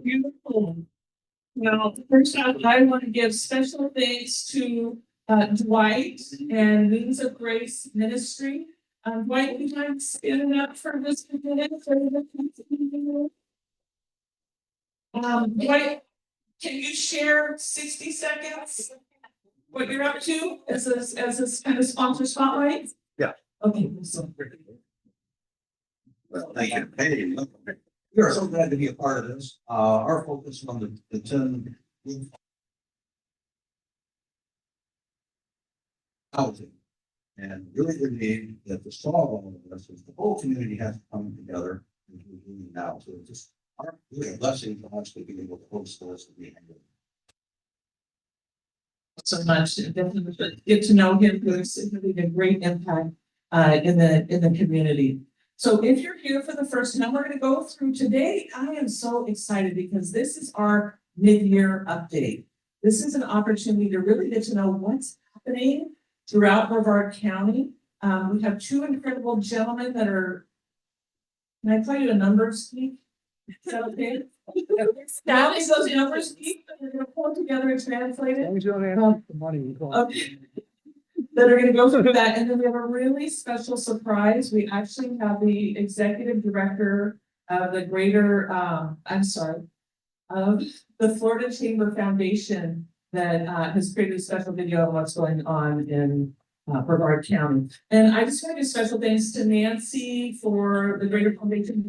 Beautiful. Well, first off, I want to give special thanks to Dwight and Wings of Grace Ministry. Dwight, would you mind standing up for this minute? Dwight, can you share 60 seconds what you're up to as this kind of sponsor spotlight? Yeah. Okay. Well, thank you. Hey, we are so glad to be a part of this. Our focus on the 10 housing. And really the need that to solve all of this is the whole community has to come together and we're doing now. So it's just really a blessing for us to be able to host this and be able So much. Definitely get to know him. He's really a great impact in the community. So if you're here for the first time, we're going to go through today. I am so excited because this is our mid-year update. This is an opportunity to really get to know what's happening throughout Brevard County. We have two incredible gentlemen that are. Can I tell you a number, Steve? Is that okay? Now is those numbers, Steve, that we're going to pull together and translate it. Okay. That are going to go through that. And then we have a really special surprise. We actually have the executive director of the of the Florida Chamber Foundation that has created a special video on what's going on in Brevard County. And I just want to do special thanks to Nancy for the Greater Foundation.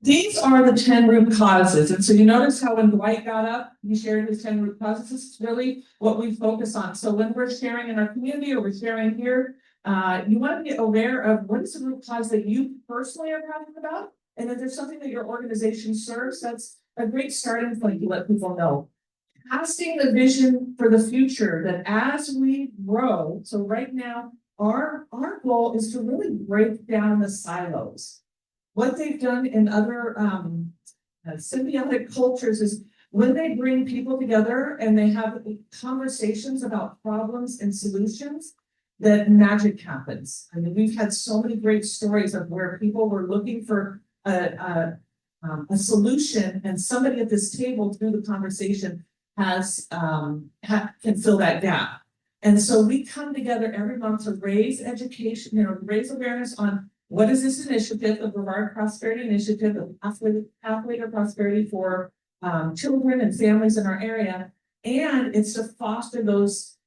These are the 10 root causes. And so you notice how when Dwight got up, he shared his 10 root causes. This is really what we focus on. So when we're sharing in our community or we're sharing here, you want to be aware of what is the root cause that you personally are passionate about. And if there's something that your organization serves, that's a great starting point to let people know. Casting the vision for the future that as we grow, so right now, our goal is to really break down the silos. What they've done in other symbiotic cultures is when they bring people together and they have conversations about problems and solutions, that magic happens. I mean, we've had so many great stories of where people were looking for a solution, and somebody at this table through the conversation has can fill that gap. And so we come together every month to raise education, raise awareness on what is this initiative, the Brevard Prosperity Initiative, the pathway to prosperity for children and families in our area, and it's to foster those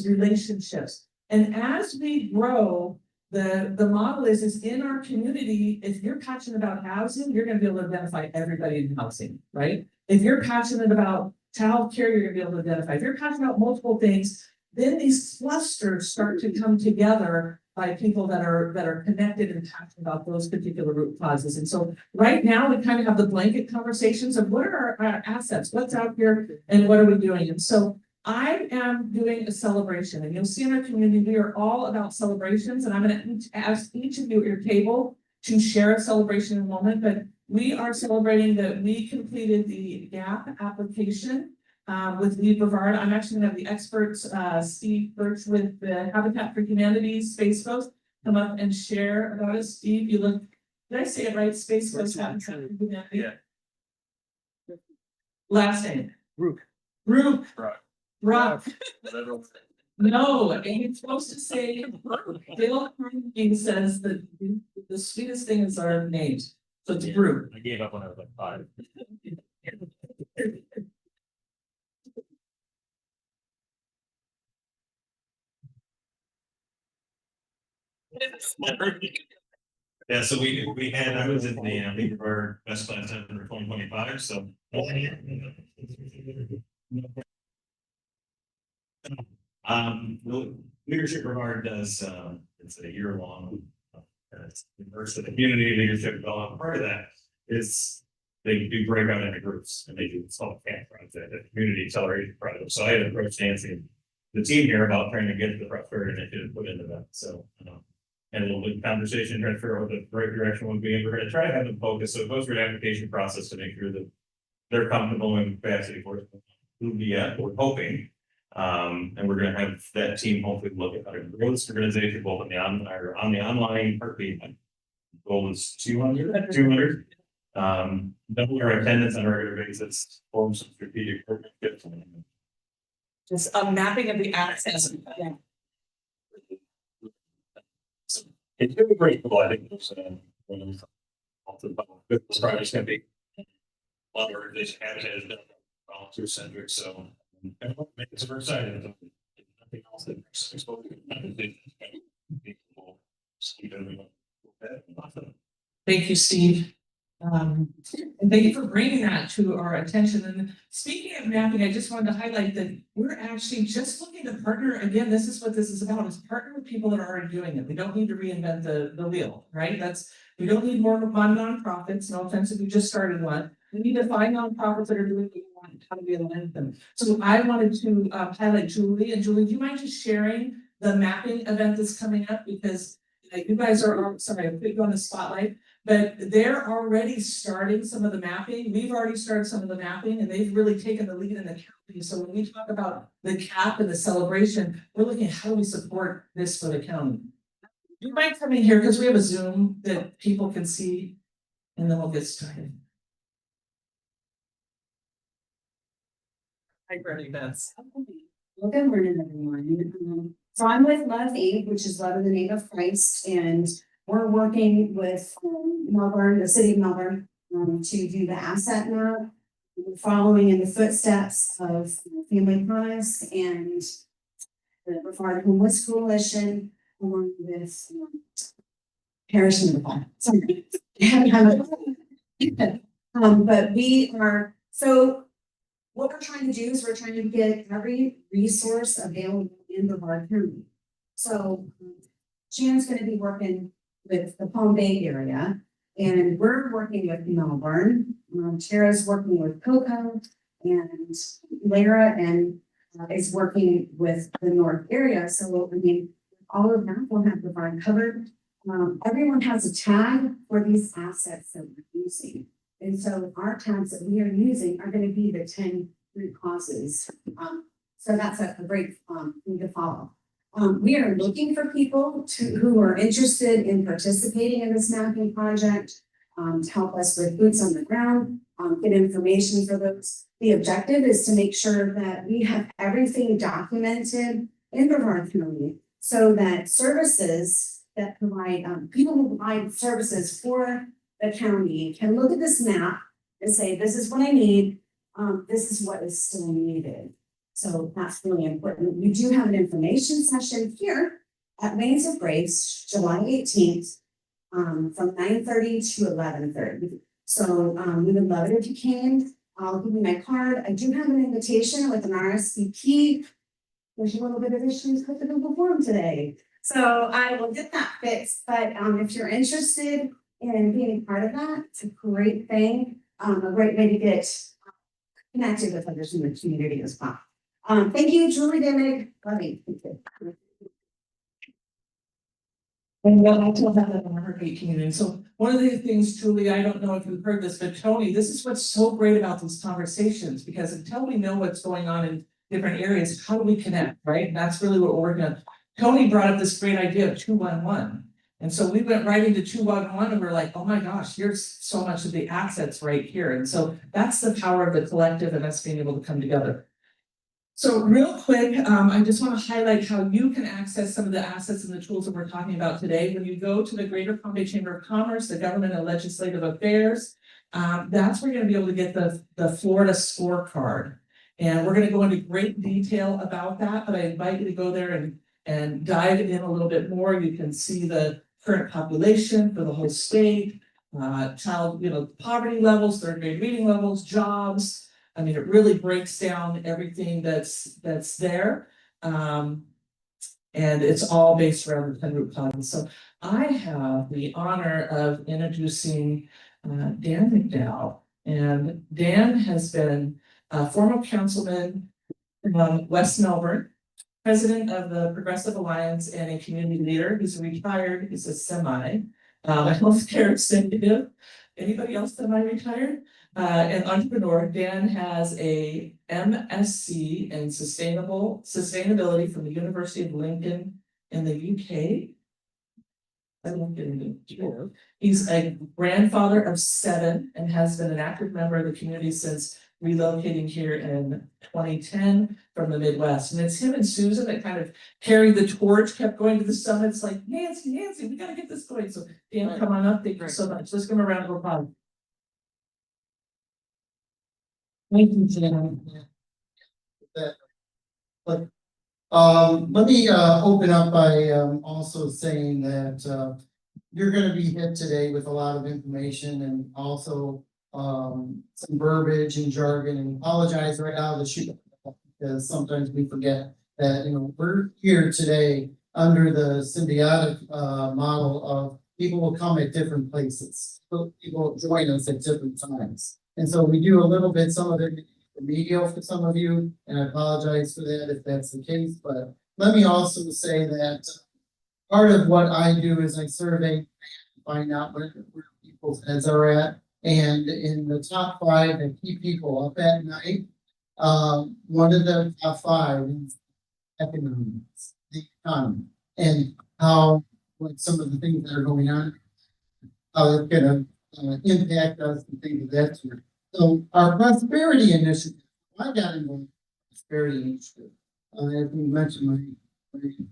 relationships. And as we grow, the model is in our community. If you're passionate about housing, you're going to be able to identify everybody in housing, right? If you're passionate about childcare, you're going to be able to identify. If you're passionate about multiple things, then these clusters start to come together by people that are connected and passionate about those particular root causes. And so right now we kind of have the blanket conversations of what are our assets, what's out here, and what are we doing? And so I am doing a celebration, and you'll see in our community, we are all about celebrations, and I'm going to ask each of you at your table to share a celebration in a moment, but we are celebrating that we completed the GAP application with Lead Brevard. I'm actually going to have the experts, Steve Birch with the Habitat for Humanity Space Coast, come up and share about it. Steve, you look, did I say it right? Space Coast Habitat for Humanity. Yeah. Last name. Rook. Rock. No, and you're supposed to say, Bill Carnegie says that the sweetest thing is our names. So it's Brooke. I gave up when I was like 5. Yeah, so I was in the League of our best class ever for 2025. So Leadership Brevard does it's a year-long immerse the community leadership development. Part of that is they do break out into groups and they do small camp project, a community acceleration project. So I had approached Nancy and the team here about trying to get the Prosperity Initiative put into that. So, and a little bit of conversation, trying to figure out what the right direction would be. And we're going to try to have them focus. So it goes through the application process to make sure that they're comfortable in capacity for who be at, we're hoping. And we're going to have that team hopefully look at how to grow this organization, both on the online heartbeat. Goal is 200. Double our attendance on a regular basis, form some strategic partnerships. Just a mapping of the access. Yeah. It's gonna be great, cool. I think it's this project's gonna be a lot of organization habitat is done volunteer centric, so and what makes us very excited. Nothing else that makes us exposed. Thank you, Steve. And thank you for bringing that to our attention. And speaking of mapping, I just wanted to highlight that we're actually just looking to partner. Again, this is what this is about, is partner with people that are already doing it. We don't need to reinvent the wheel, right? We don't need more nonprofits. No offense if you just started one. We need to find nonprofits that are doing what we want, how to be aligned with them. So I wanted to highlight Julie. And Julie, do you mind just sharing the mapping event that's coming up? Because you guys are, sorry, I put you on the spotlight. But they're already starting some of the mapping. We've already started some of the mapping and they've really taken the lead in the county. So when we talk about the CAP and the celebration, we're looking at how do we support this for the county. Do you mind coming here? Because we have a Zoom that people can see and then we'll get started. Hi, Bernie Betts. Well, good morning, everyone. So I'm with Love Inc., which is Love in the Name of Christ, and we're working with Melbourne, the city of Melbourne, to do the asset map, following in the footsteps of Family Promise and the Brevard Homeless Coalition, along with Parish and the Sorry, but we are so. What we're trying to do is we're trying to get every resource available in Brevard County. So Jan's going to be working with the Palm Bay area, and we're working with Melbourne. Tara's working with Cocoa, and Lara is working with the North area. So I mean, all of that will have Brevard covered. Everyone has a tag for these assets that we're using. And so our tags that we are using are going to be the 10 root causes. So that's a great thing to follow. We are looking for people who are interested in participating in this mapping project, to help us with boots on the ground, get information for those. The objective is to make sure that we have everything documented in Brevard County so that services that provide, people who provide services for the county can look at this map and say, this is what I need, this is what is still needed. So that's really important. We do have an information session here at Lanes of Grace, July 18th, from 9:30 to 11:30. So we would love it if you came. I'll give you my card. I do have an invitation with an RSVP. There's a little bit of issues with the Google form today. So I will get that fixed. But if you're interested in being part of that, it's a great thing. A great way to get connected with others in the community as well. Thank you, Julie Dimmick. Love you. Thank you. And what I told that in our community. So one of the things, Julie, I don't know if you've heard this, but Tony, this is what's so great about these conversations, because until we know what's going on in different areas, how do we connect, right? And that's really what we're working on. Tony brought up this great idea of 211. And so we went right into 211 and we're like, oh my gosh, here's so much of the assets right here. And so that's the power of the collective and us being able to come together. So real quick, I just want to highlight how you can access some of the assets and the tools that we're talking about today. When you go to the Greater Palm Bay Chamber of Commerce, the Government and Legislative Affairs, that's where you're going to be able to get the Florida Scorecard. And we're going to go into great detail about that, but I invite you to go there and dive in a little bit more. You can see the current population for the whole state, child, poverty levels, third grade reading levels, jobs. I mean, it really breaks down everything that's there. And it's all based around the 10 root causes. So I have the honor of introducing Dan McDowell. And Dan has been a former councilman from West Melbourne, president of the Progressive Alliance and a community leader. He's retired, he's a healthcare executive. Anybody else semi-retired? An entrepreneur. Dan has a MSc in sustainability from the University of Lincoln in the UK. I won't get into it. He's a grandfather of 7 and has been an active member of the community since relocating here in 2010 from the Midwest. And it's him and Susan that kind of carried the torch, kept going to the summits like, Nancy, we gotta get this going. So Dan, come on up. Thank you so much. Let's give him a round of applause. Thank you, Dan. Let me open up by also saying that you're gonna be hit today with a lot of information and also some verbiage and jargon, and apologize right out of the chute because sometimes we forget that, you know, we're here today under the symbiotic model of people will come at different places. So people join us at different times. And so we do a little bit, some of it remedial for some of you, and I apologize for that if that's the case. But let me also say that part of what I do is I survey, find out where people's heads are at. And in the top 5 that keep people up at night, one of the top 5 is economics, the economy, and how, like, some of the things that are going on, how it's gonna impact us and things of that sort. So our prosperity initiative, I got involved in the prosperity initiative. As we mentioned, my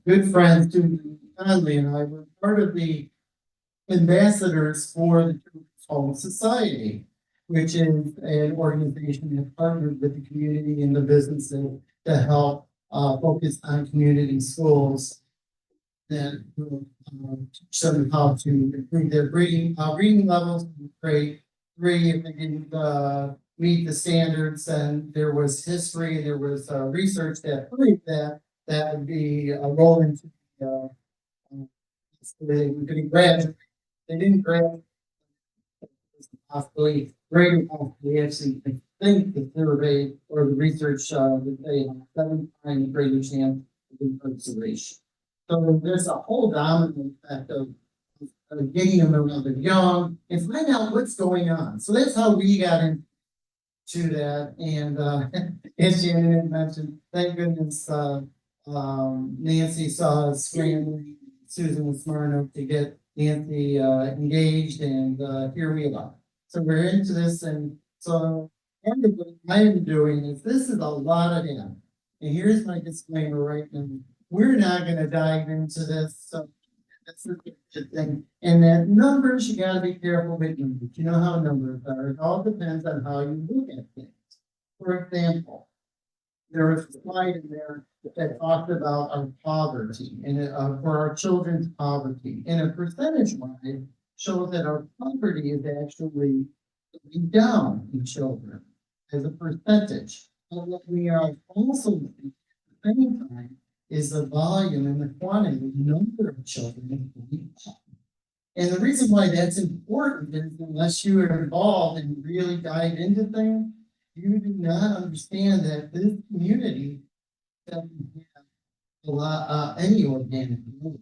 good friend Susan Conley and I were part of the ambassadors for the Children's Home Society, which is an organization that partnered with the community and the businesses to help focus on community schools that will teach them how to improve their reading levels, grade 3 if they didn't meet the standards. And there was history, there was research that proved that would be a role into they were going to graduate. They didn't graduate. Possibly greater possibility. Actually, I think the survey or the research that they have 7 times greater chance of incarceration. So there's a whole domino effect of getting them when they're young and find out what's going on. So that's how we got into that. And as Shannon mentioned, thank goodness Nancy saw us scrambling. Susan was smart enough to get Nancy engaged, and here we are. So we're into this, and so part of what I am doing is this is a lot of him. And here's my disclaimer right now. We're not going to dive into this. So that's the good thing. And that numbers, you got to be careful with numbers. You know how numbers are. It all depends on how you look at things. For example, there was a slide in there that talked about our poverty and for our children's poverty. And a percentage-wise shows that our poverty is actually going down in children as a percentage. But what we are also seeing at the same time is the volume and the quantity, the number of children is going up. And the reason why that's important is unless you are involved and really dive into things, you do not understand that this community doesn't have a lot, any organic growth.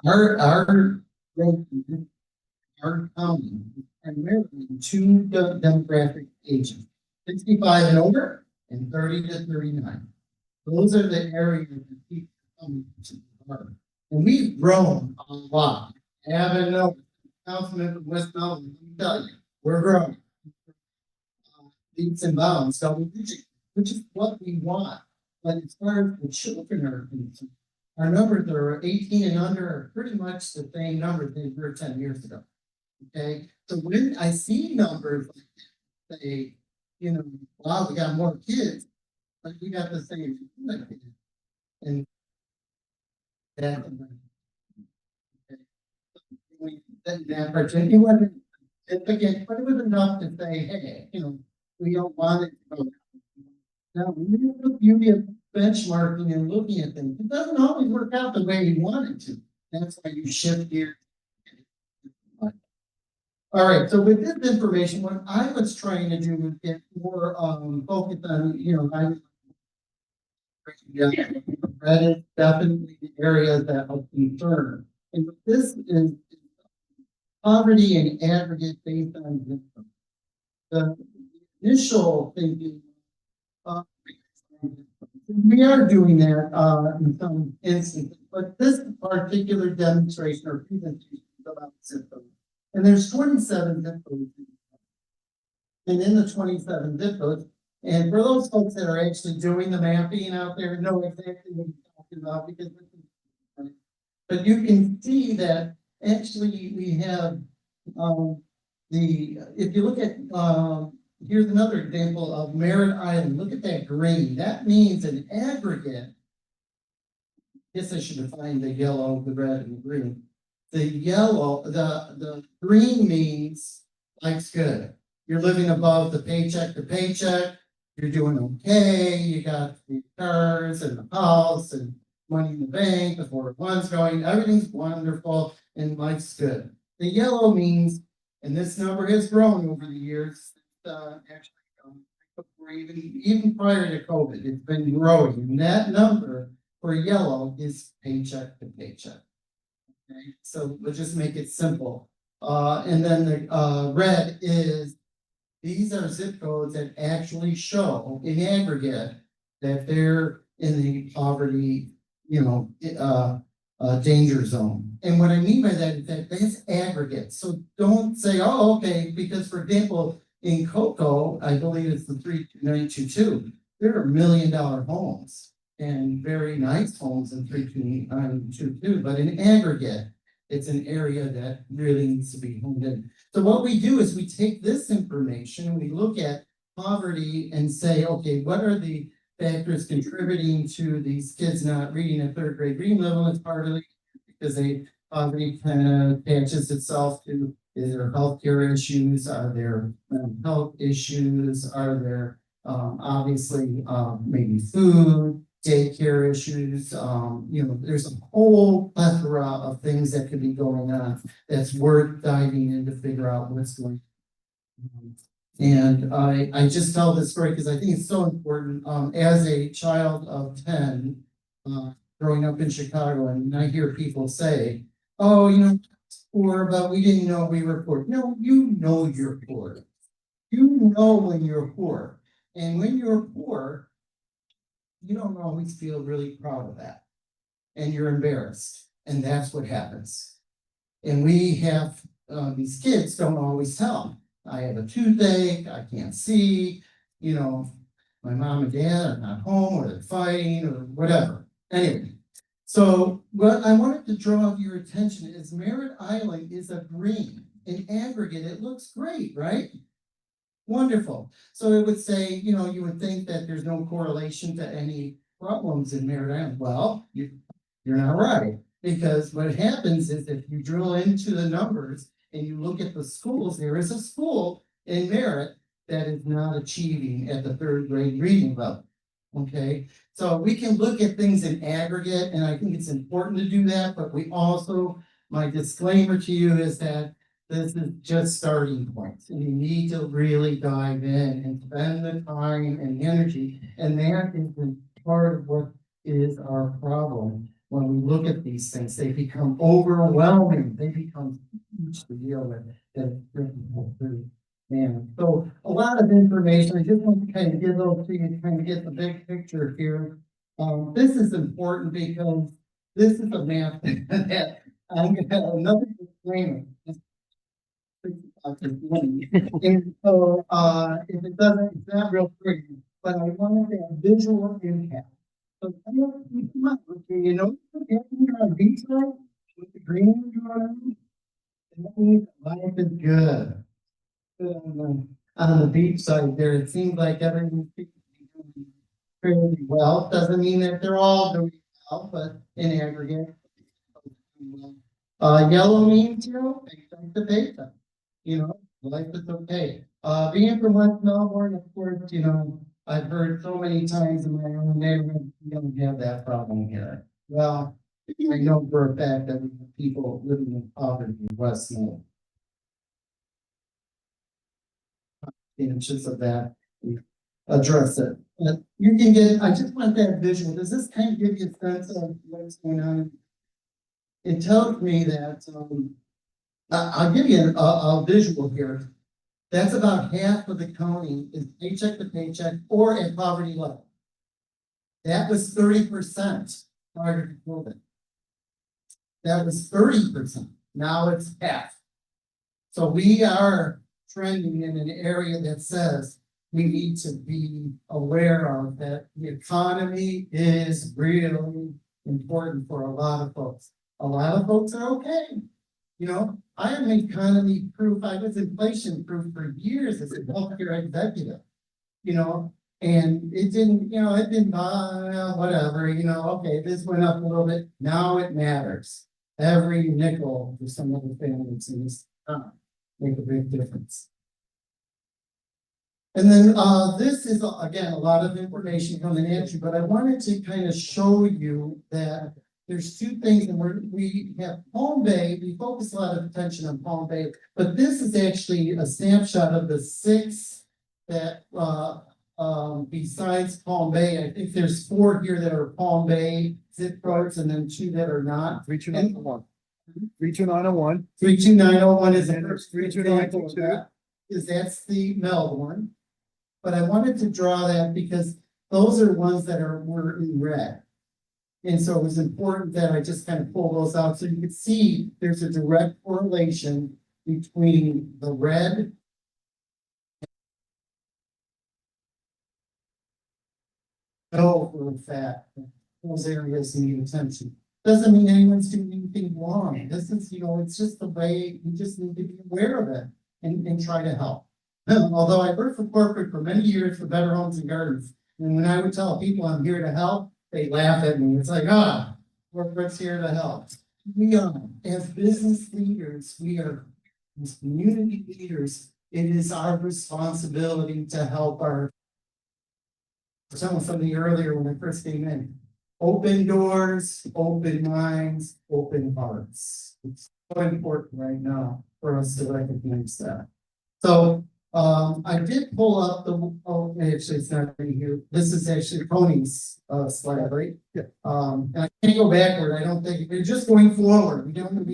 Our growth in our county is primarily in 2 demographic ages, 65 and older and 30 to 39. Those are the areas that people come to the park. And we've grown a lot. I haven't known councilman from West Melbourne, let me tell you, we're growing. Leaps and bounds, double digit, which is what we want. But as far as the children are concerned, our numbers are 18 and under are pretty much the same numbers they were 10 years ago. Okay, so when I see numbers like that, say, you know, wow, we got more kids, but we got the same kids. And that, okay. That opportunity wasn't again, but it was enough to say, hey, you know, we don't want it to go. Now, when you look at beauty of benchmarking and looking at things, it doesn't always work out the way you want it to. That's why you shift gears. All right, so with this information, what I was trying to do was get more, focused on, that is definitely the areas that are concerned. And this is poverty and aggregate based on zip code. The initial thinking, uh, we are doing that, in some instances, but this particular demonstration or presentation is about zip codes. And there's 27 zip codes. And in the 27 zip codes, and for those folks that are actually doing the mapping out there, know exactly what I'm talking about because this is, but you can see that actually we have, if you look at, here's another example of Merritt Island. Look at that green. That means an aggregate. Guess I should define the yellow, the red, and the green. The yellow, the green means life's good. You're living above the paycheck to paycheck. You're doing okay. You got the cars and the house and money in the bank. The 401's going. Everything's wonderful and life's good. The yellow means, and this number has grown over the years. Actually, before even prior to COVID, it's been growing. And that number for yellow is paycheck to paycheck. Okay, so we'll just make it simple. And then the red is, these are zip codes that actually show in aggregate that they're in the poverty, danger zone. And what I mean by that is that that's aggregate. So don't say, oh, okay, because for example, in Cocoa, I believe it's the 32922, there are $1 million homes and very nice homes in 32922, but in aggregate, it's an area that really needs to be honed in. So what we do is we take this information, we look at poverty and say, okay, what are the factors contributing to these kids not reading at third grade reading level? It's partly because poverty kind of attaches itself to, is there healthcare issues? Are there mental health issues? Are there obviously maybe food, daycare issues? There's a whole plethora of things that could be going on that's worth diving in to figure out what's going on. And I just tell this story because I think it's so important. As a child of 10, growing up in Chicago, and I hear people say, oh, poor, but we didn't know we were poor. No, you know you're poor. You know when you're poor. And when you're poor, you don't always feel really proud of that. And you're embarrassed. And that's what happens. And we have, these kids don't always tell them. I have a toothache, I can't see, my mom and dad are not home, or they're fighting, or whatever. Anyway, so what I wanted to draw your attention is Merritt Island is a green. In aggregate, it looks great, right? Wonderful. So it would say, you would think that there's no correlation to any problems in Merritt Island. Well, you're not right. Because what happens is if you drill into the numbers and you look at the schools, there is a school in Merritt that is not achieving at the third grade reading level. Okay, so we can look at things in aggregate, and I think it's important to do that, but we also, my disclaimer to you is that this is just starting points, and you need to really dive in and spend the time and energy, and that is part of what is our problem. When we look at these things, they become overwhelming. They become huge to deal with. Man, so a lot of information. I just want to kind of give those to you, kind of get the big picture here. This is important because this is a map that I'm going to have another disclaimer. And so if it doesn't, it's not real pretty, but I wanted to have visual impact. So come on, okay, you're on beach side with the green going on. And that means life is good. On the beach side there, it seems like everyone's doing fairly well. Doesn't mean that they're all doing well, but in aggregate. Yellow means, expect the data. Life is okay. Being from West Melbourne, of course, I've heard so many times in my own neighborhood, we don't have that problem here. Well, I know for a fact that we have people living in poverty in West Melbourne. inches of that, we address it. But you can get, I just want that visual, does this kind of give you a sense of what's going on? It tells me that, I'll give you a visual here. That's about half of the county is paycheck to paycheck or at poverty level. That was 30% prior to COVID. That was 30%. Now it's half. So we are trending in an area that says we need to be aware of that the economy is really important for a lot of folks. A lot of folks are okay. You know, I am economy proof. I was inflation proof for years as a healthcare executive. You know, and it didn't, it didn't, whatever, okay, this went up a little bit. Now it matters. Every nickel for some of the families in this town make a big difference. And then this is, again, a lot of information coming at you, but I wanted to kind of show you that there's two things, and we have Palm Bay. We focus a lot of attention on Palm Bay, but this is actually a snapshot of the 6 that besides Palm Bay. I think there's 4 here that are Palm Bay zip codes, and then 2 that are not. 32901. 32901. 32901 is the And first 32922. That's the Melbourne. But I wanted to draw that because those are ones that were in red. And so it was important that I just kind of pull those out so you could see there's a direct correlation between the red for a fact those areas need attention. Doesn't mean anyone's doing anything wrong. This is, it's just the way you just need to be aware of it and try to help. Although I worked for corporate for many years for Better Homes and Gardens, and when I would tell people I'm here to help, they laugh at me. It's like, corporate's here to help. We are, as business leaders, as community leaders, it is our responsibility to help our. I was telling somebody earlier when I first came in, open doors, open minds, open hearts. It's so important right now for us to recognize that. So I did pull up actually it's not right here. This is actually Tony's slide, right? Yeah. And I can't go backward. I don't think we're just going forward. We don't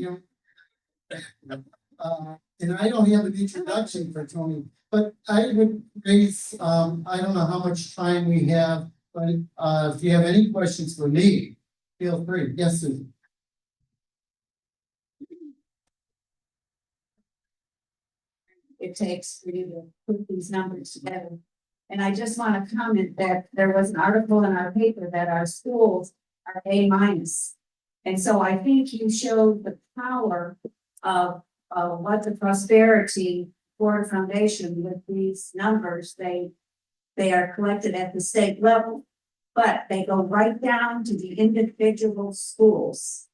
and I don't have an introduction for Tony, but I would raise, I don't know how much time we have, but if you have any questions for me, feel free. Yes, Susan. It takes for you to put these numbers together. And I just want to comment that there was an article in our paper that our schools are A-. And so I think you showed the power of what the Prosperity Board Foundation with these numbers, they are collected at the state level, but they go right down to the individual schools.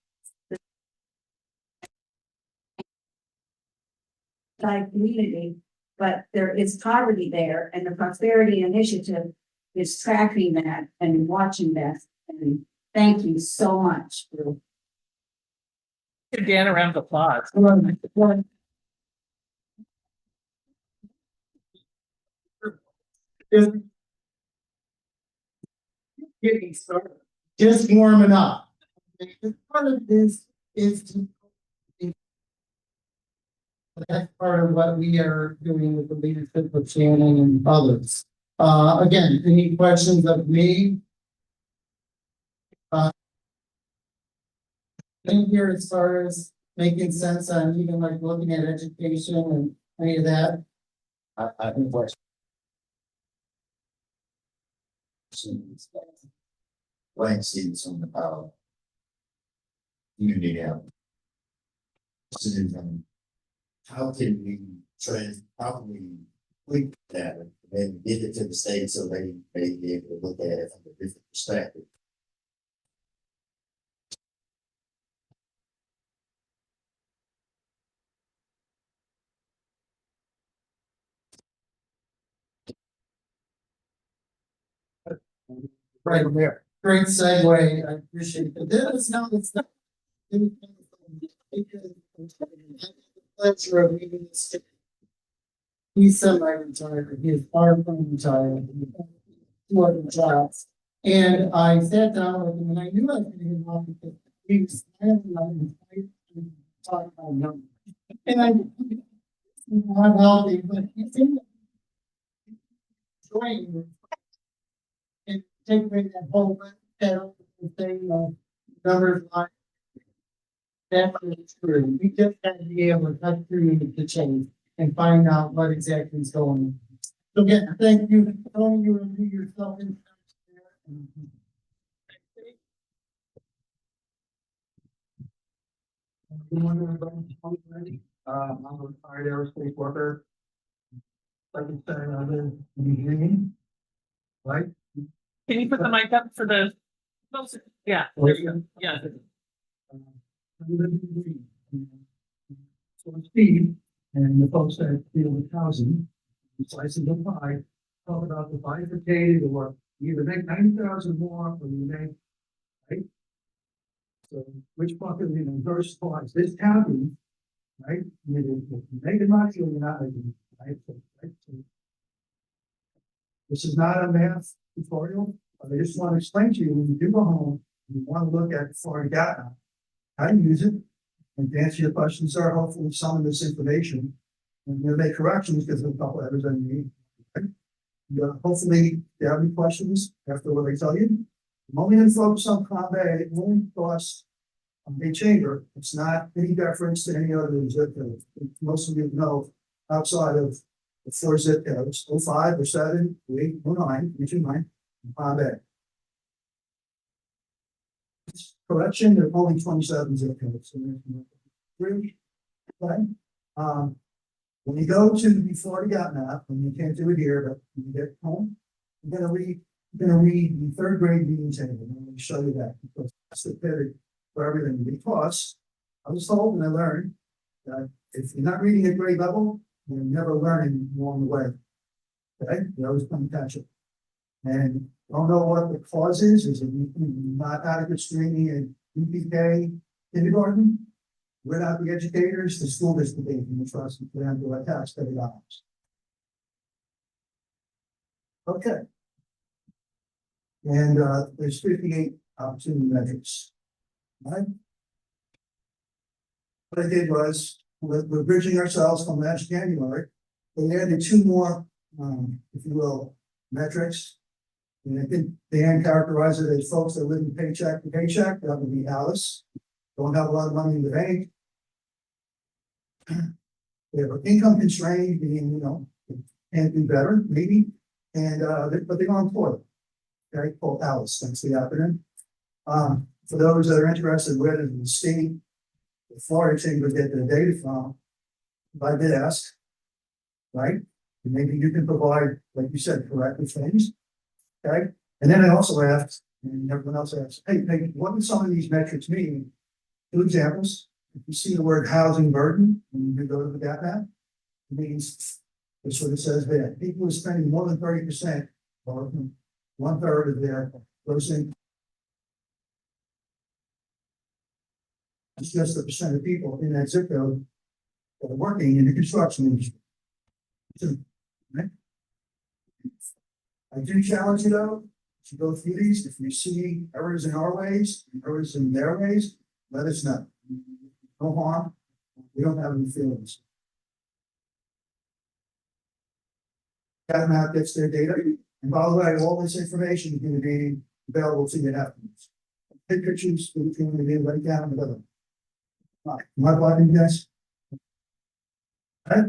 Community, but there is poverty there, and the Prosperity Initiative is tracking that and watching that. And thank you so much for. Dan, a round of applause. Getting started. Just warming up. Part of this is to. That's part of what we are doing with the leadership of Shannon and others. Again, any questions of me? In here as far as making sense on even like looking at education and any of that. I think what's blank seats on the power. Unity out. How can we how can we link that and then give it to the state so they may be able to look at it from a different perspective? Right there. Great segue. I appreciate it. It's not. Pleasure of meeting this He's semi-retired, he is far from retired. Two other jobs. And I sat down with him and I knew I was gonna get off because he was talking about numbers. And I'm healthy, but he's in enjoying and take away that whole thing of numbers line. That's true. We just got to be able to cut through the change and find out what exactly is going on. So again, thank you for telling you and do yourself in. Good morning, everybody. I'm a retired aerospace worker. Like I said, I live in Green. Right? Can you put the mic up for the? Yeah, there you go. Yeah. I live in Green. So it's Steve and the folks that deal with housing, slices of pie, talk about the bifurcated or either make 90,000 more or you make, right? So which bucket are you going to diversify? This county, right? You're making money or you're not making money, right? So this is not a math tutorial. I just want to explain to you when you do go home, you want to look at Florida data, how to use it, and to answer your questions, sir, hopefully some of this information. And we'll make corrections because of a couple others I need. Right? Hopefully, if you have any questions after what I tell you. I'm only going to focus on Palm Bay, only costs a chamber. It's not any deference to any other zip code. Most of you know outside of the 4 zip codes, 05, 07, 08, 09, 29, and Palm Bay. Correction, there are only 27 zip codes. So three, okay? When you go to the Florida Gap map, and you can't do it here, but when you get home, you're gonna read the 3rd grade reading table. I'm going to show you that because that's the period for everything. Because I was told and I learned that if you're not reading at grade level, you're never learning along the way. Okay, you're always playing catch up. And don't know what the cause is it not adequate screening in UPK kindergarten? We're not the educators, the school district, and the trust for them to attach to the dollars. Okay. And there's 58 opportunity metrics. Right? What I did was we're bridging ourselves from last January. We added 2 more, if you will, metrics. And I think Dan characterized it as folks that live in paycheck to paycheck. That would be Alice. Don't have a lot of money in the bank. They have income constrained, meaning, can't do better, maybe. And, but they're unemployed. Okay, called Alice, that's the acronym. For those that are interested, where does the state, the Florida Chamber get their data from? I did ask, right? And maybe you can provide, like you said, corrective things. Okay, and then I also asked, and everyone else asked, hey, what do some of these metrics mean? 2 examples. If you see the word housing burden, when you go to the gap map, it means that's what it says there. People are spending more than 30%, or 1/3 of their gross income. It's just the percent of people in that zip code that are working in the construction industry. Right? I do challenge you though, to go through these. If you see errors in our ways, errors in their ways, let us know. No harm. We don't have any feelings. That map gets their data. And by the way, all this information is going to be available to you afterwards. Take pictures, we can write down the other. All right, my button, yes. Right?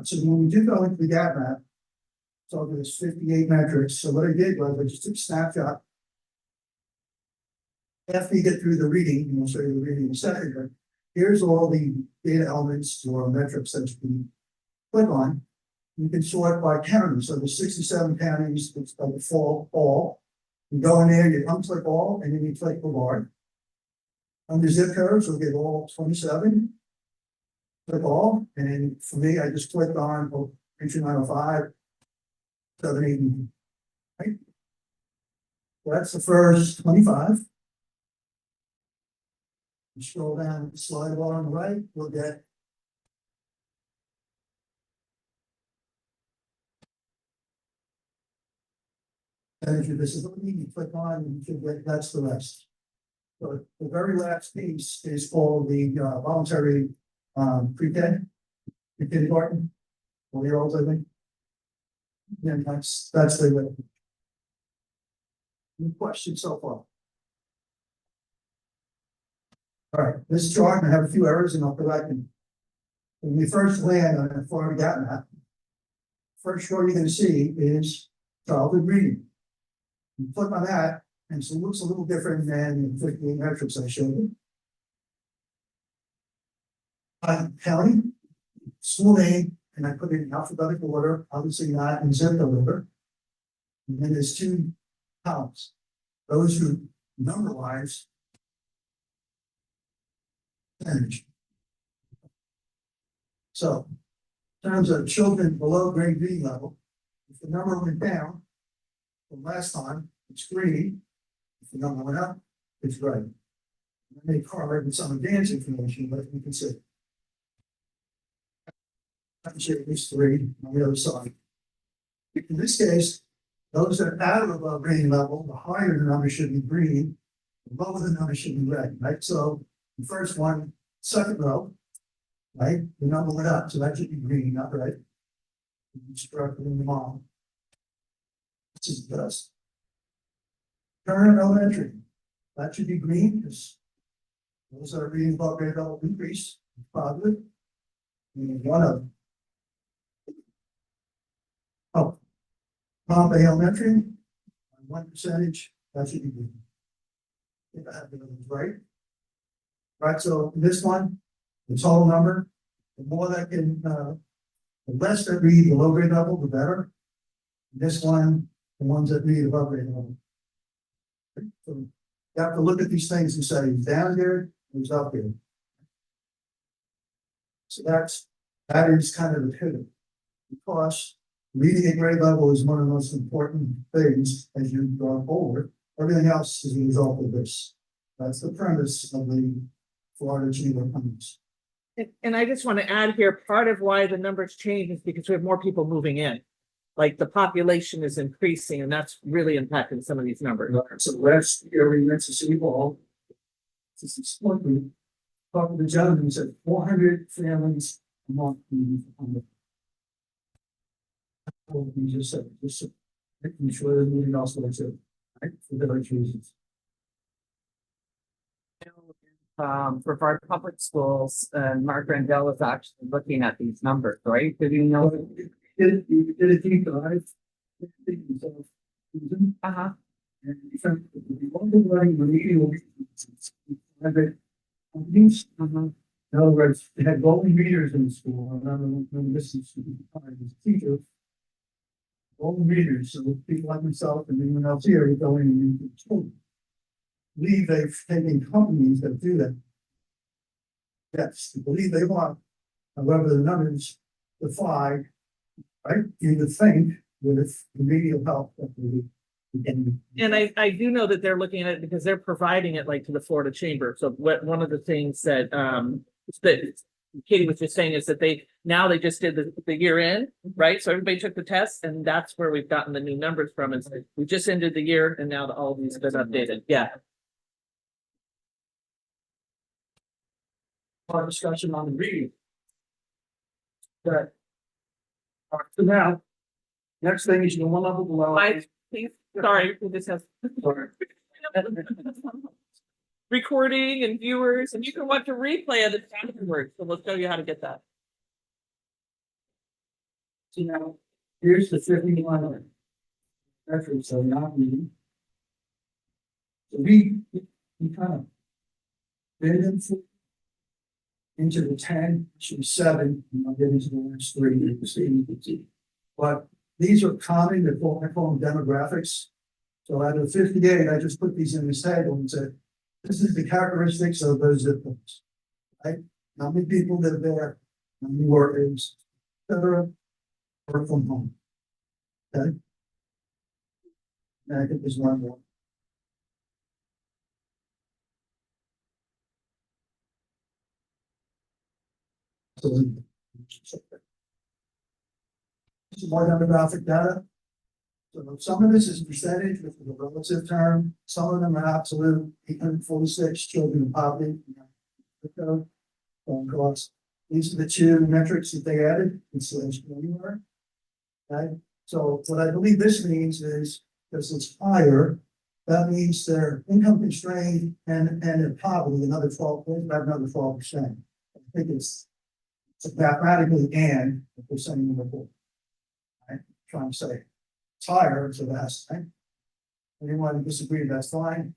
So when we do go into the gap map, so there's 58 metrics. So what I did was I just took a snapshot. After you get through the reading, and we'll show you the reading in a second, but here's all the data elements or metrics that you can click on. You can sort by county. So there's 67 counties, it's by default all. You go in there, you unclick all, and then you click the bar. Under zip codes, we'll get all 27. Click all, and then for me, I just clicked on entry 905, 780. Right? That's the first 25. You scroll down the slide bar on the right, we'll get Energy visibility, you click on, and you can get, that's the rest. So the very last piece is called the voluntary pre-K, pre-kindergarten, 4-year-olds, I think. And that's the way. Any questions so far? All right, this chart, I have a few errors and I'll go back and. When we first land on a Florida gap map, first chart you're gonna see is childhood reading. You click on that, and so it looks a little different than the 58 metrics I showed you. County, school name, and I put it in alphabetical order, obviously not in zip order. And then there's 2 columns. Those who number wise. Percentage. So, in terms of children below grade B level, if the number went down from last time, it's green. If the number went up, it's red. I may correlate with some advanced information, but you can see. I can show you these 3 on the other side. In this case, those that are at or above green level, the higher the number should be green, the lower the number should be red, right? So the first one, second row, right? The number went up, so that should be green, not red. Struggling them all. This is the best. Current elementary, that should be green because those that are reading above grade level increase, positive. And one of them. Oh, Pompey Elementary, 1%, that should be green. If I have the numbers right. Right, so this one, the total number, the more that can, the less that read the low grade level, the better. This one, the ones that read above grade level. So you have to look at these things and say, he's down here, he's up here. So that is kind of the pivot. Because reading at grade level is one of the most important things as you go forward. Everything else is a result of this. That's the premise of the Florida Chamber of Commerce. And I just want to add here, part of why the numbers change is because we have more people moving in. Like the population is increasing and that's really impacting some of these numbers. So last year we went to City Hall. This is one talking to the gentleman, he said 400 families a month. We just said, making sure there's moving also like that, right? For the right reasons. Brevard Public Schools, and Mark Randell is actually looking at these numbers, right? Did you know? You did a deep dive. Uh-huh. And you found that the underlying remedial private companies, in other words, they had golden readers in the school, and I don't know this is teacher. Golden readers, so people like myself and anyone else here are going into the school. Believe they've taken companies that do that. Yes, I believe they want, however, the numbers defy, right? You would think with remedial help that we can. And I do know that they're looking at it because they're providing it like to the Florida Chamber. So one of the things that that Katie was just saying is that they just did the year end, right? So everybody took the test and that's where we've gotten the new numbers from. And we just ended the year and now all these have been updated. Yeah. Our discussion on the reading. Good. All right, so now, next thing is you go one level below. Please, sorry, we just have Sorry. recording and viewers, and you can watch a replay of the afterwards. So we'll show you how to get that. So now, here's the 51 reference, so not reading. So we kind of bend into the 10, should be 7, and I'll get into the last 3 you can see. But these are common, I call them demographics. So out of 58, I just put these in this table and said, this is the characteristics of those zip codes. Right? How many people live there, how many workers, etc. Work from home. Okay. And I think there's one more. Some more demographic data. So some of this is percentage, which is a relative term, some of them are absolute, 846 children in poverty. Costs. These are the two metrics that they added, installation anywhere. Okay, so what I believe this means is, because it's higher, that means they're income constrained and in poverty, another 12%. I think it's mathematically and if they're saying in the report. Right, trying to say it's higher, so that's right. Anyone who disagrees, that's fine.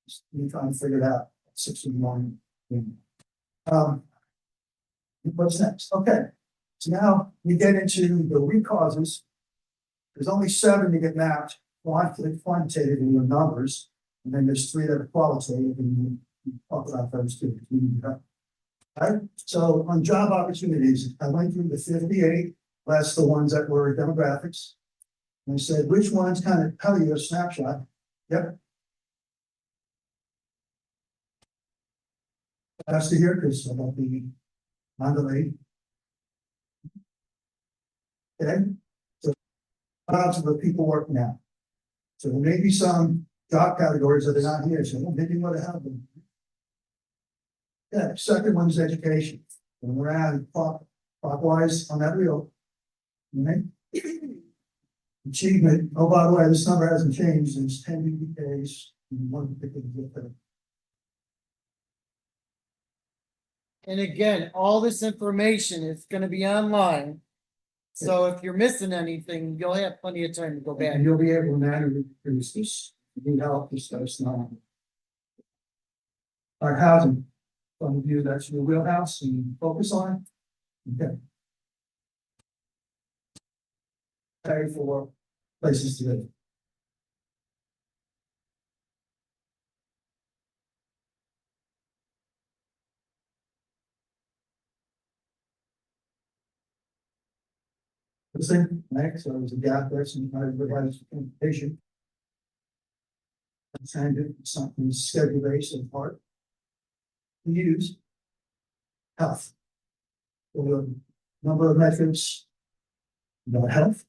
Just me trying to figure it out. 61. What's next? Okay, so now we get into the root causes. There's only 7 to get mapped quantitatively in numbers, and then there's 3 that are qualitative, and we talk about those 2. Right? So on job opportunities, I went through the 58, less the ones that were demographics. And I said, which ones kind of tell you a snapshot? Yep. That's to hear because about the on the way. Okay, so about the people working now. So there may be some job categories that are not here, so maybe what to have them. Yeah, second one is education. And we're at clockwise on that wheel. Okay. Achievement, oh, by the way, this number hasn't changed, it's 10 UPKs in one particular zip. And again, all this information is gonna be online. So if you're missing anything, you'll have plenty of time to go back. And you'll be able to manually produce this. If you need help, this stuff's not. Our housing, from the view that's your wheelhouse and you focus on. Okay. Pay for places to live. The same, right? So there's a gap there, so you might revise information. And it's something schedule based in part. We use health. For the number of metrics, health.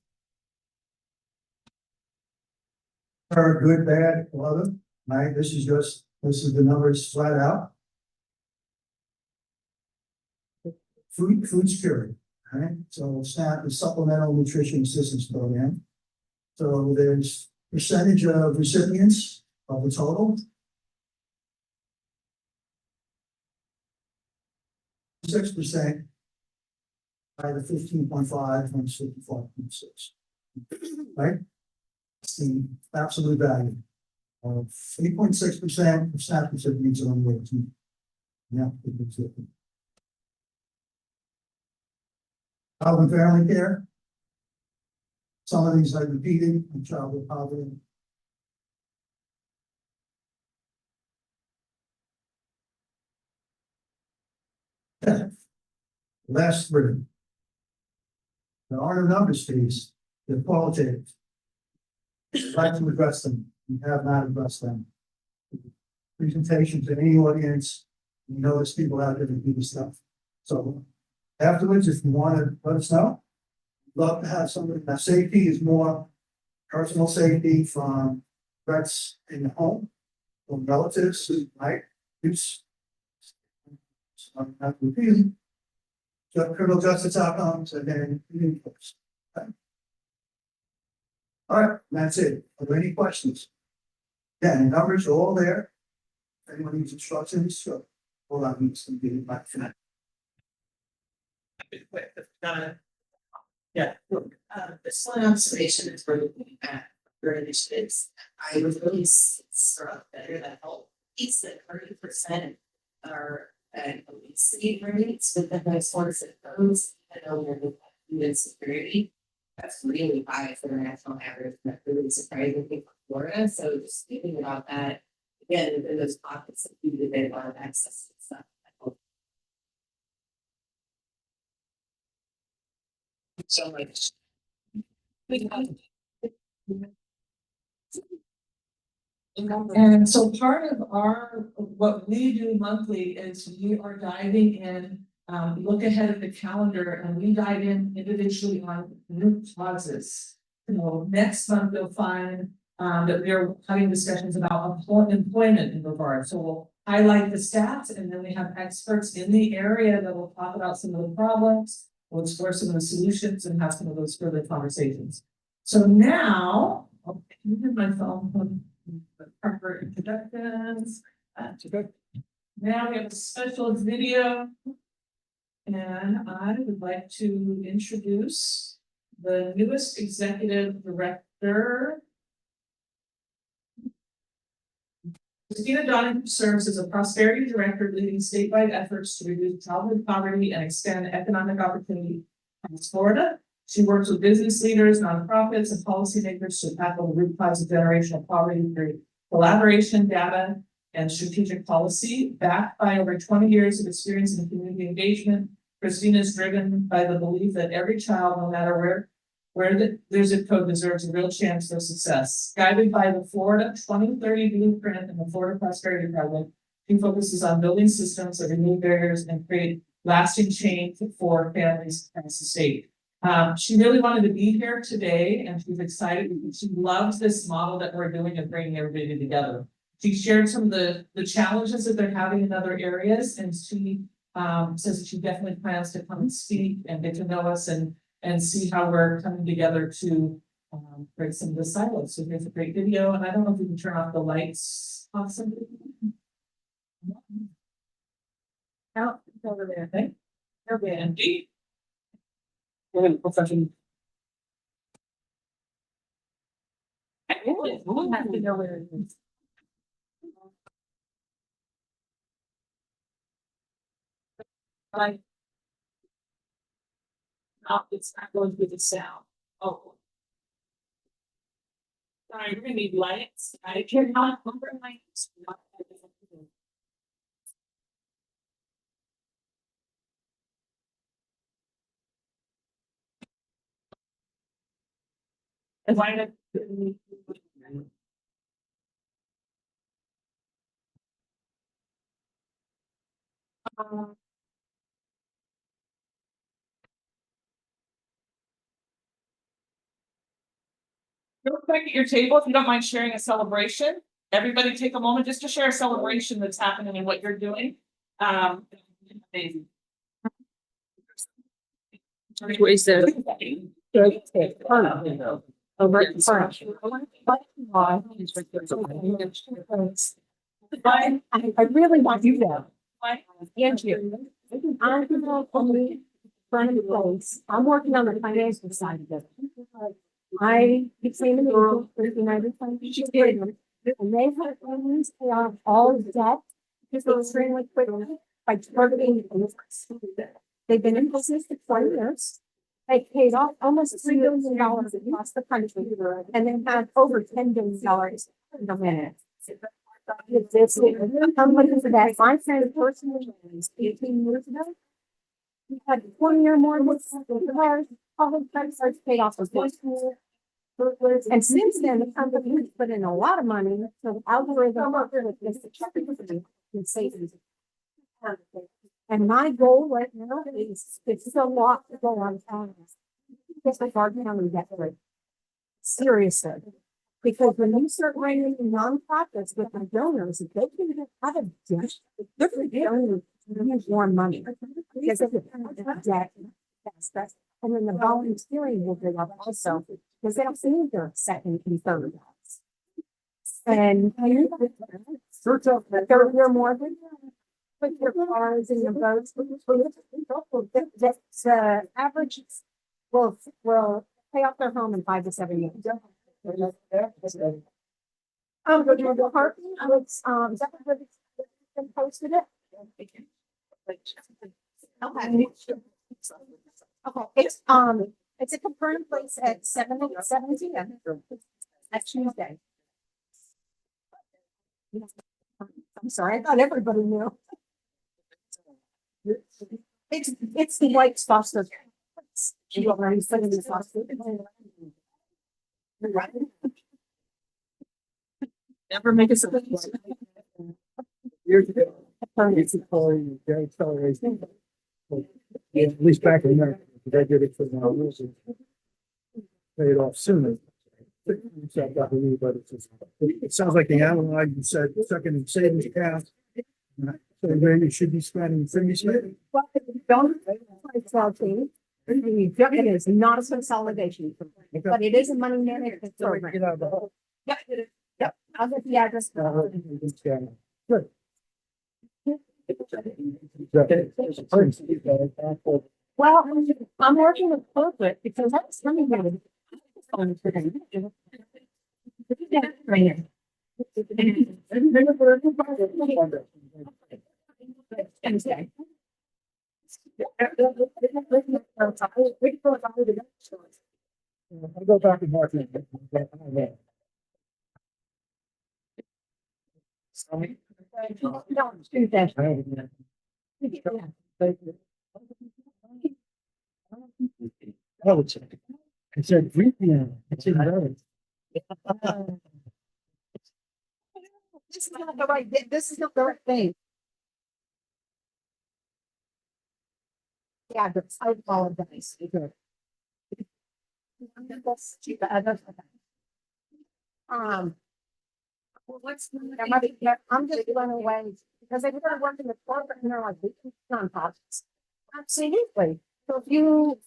Are good, bad, other, right? This is the numbers flat out. Food security, right? So SNAP is Supplemental Nutrition Assistance Program. So there's percentage of recipients of the total. 6% by the 15.5 times 55.6. Right? It's the absolute value of 8.6% of SNAP recipients are on the way to. Yeah, child and family care. Some of these I repeated in childhood poverty. Last 3. There are no numbers to these, they're qualitative. I'd like to address them. We have not addressed them. Presentations in any audience, you know there's people out there that do this stuff. So afterwards, if you want to let us know, love to have somebody. Now, safety is more personal safety from threats in the home, from relatives, right? Use. Not repeating. Criminal justice outcomes and then inputs. Okay. All right, that's it. Are there any questions? Yeah, the numbers are all there. If anyone needs instructions, so hold on, needs to be back to that. Yeah. This one observation is really looking at your initiatives. I was really struck better that whole piece that 30% are at obesity rates with the high scores of those. I know we're with food insecurity. That's really high for the national average. That's really surprising for Florida. So just thinking about that again in those pockets of food that they have a lot of access to stuff. So much. And so part of what we do monthly is we are diving in, look ahead at the calendar and we dive in individually on root causes. next month you'll find that we're having discussions about employment in Brevard. So we'll highlight the stats, and then we have experts in the area that will talk about some of the problems, we'll explore some of the solutions, and have some of those further conversations. So now, I'll use my phone for proper introductions. Now we have a special video, and I would like to introduce the newest executive director. Christina Donahue serves as a prosperity director, leading statewide efforts to reduce childhood poverty and expand economic opportunity across Florida. She works with business leaders, nonprofits, and policymakers to tackle the root cause of generational poverty through collaboration, data, and strategic policy. Backed by over 20 years of experience in community engagement, Christina is driven by the belief that every child, no matter where their zip code, deserves a real chance for success. Guided by the Florida 2030 blueprint and the Florida Prosperity Project, she focuses on building systems that remove barriers and create lasting change for families across the state. She really wanted to be here today, and she's excited because she loves this model that we're doing of bringing everybody together. She shared some of the challenges that they're having in other areas, and she says that she definitely plans to come and speak and get to know us and see how we're coming together to break some of the silos. So here's a great video, and I don't know if we can turn off the lights. Awesome. Out over there, okay? Okay, empty. We're in profession. I really have to know where it is. Like, no, it's not going to be the sound. Oh. Sorry, we're gonna need lights. I cannot remember lights. And why not? Real quick at your table, if you don't mind sharing a celebration, everybody take a moment just to share a celebration that's happening and what you're doing. Amazing. What is there? I really want you to. And you. I'm gonna only run in place. I'm working on the financial side of it. I became an agent for the United Financial Freedom, and they have plans to pay off all debt extremely quickly by targeting interest. They've been in business for 20 years. They paid off almost $3 billion across the country, and they have over $10 billion in the minute. This company that my friend personally owns 18 years ago. We had 20-year mortgage, all the credit cards paid off for 14 years. And since then, the company has put in a lot of money, so the algorithm with this and savings. And my goal right now is it's still a lot to go on town. Just like Brevard County debt rate. Seriously. Because when you start bringing in nonprofits with the donors, if they can have a debt, they're going to use more money. Because if they have debt, that's and then the volunteering will go up also, because they don't need their second and third house. And they're more than put your cars in your boats. The average will pay off their home in 5 to 7 years. But your parking, is that what they posted it? Okay. Okay, it's a confirmed place at 7 p.m. At Tuesday. I'm sorry, I thought everybody knew. It's the white foster. She already put in the foster. Never make a surprise. Years ago, it's calling the acceleration. Yeah, at least back in America, they did it for the pay it off sooner. It sounds like the analyze, you said, second in savings account. So maybe you should be spending, Well, don't, it's all team. It is not a consolidation, but it is a money management program. get out of the hole. Yep, I'll get the address. Good. Well, I'm working with corporate because that's money management. I'll go back and watch it. No, do that. I would say. I said, I said, no. This is not the right, this is not the right thing. Yeah, but I apologize. That's cheap, that's okay. Well, I'm just going away because they were working with corporate and they're like, we can nonprofits. Absolutely. So if you,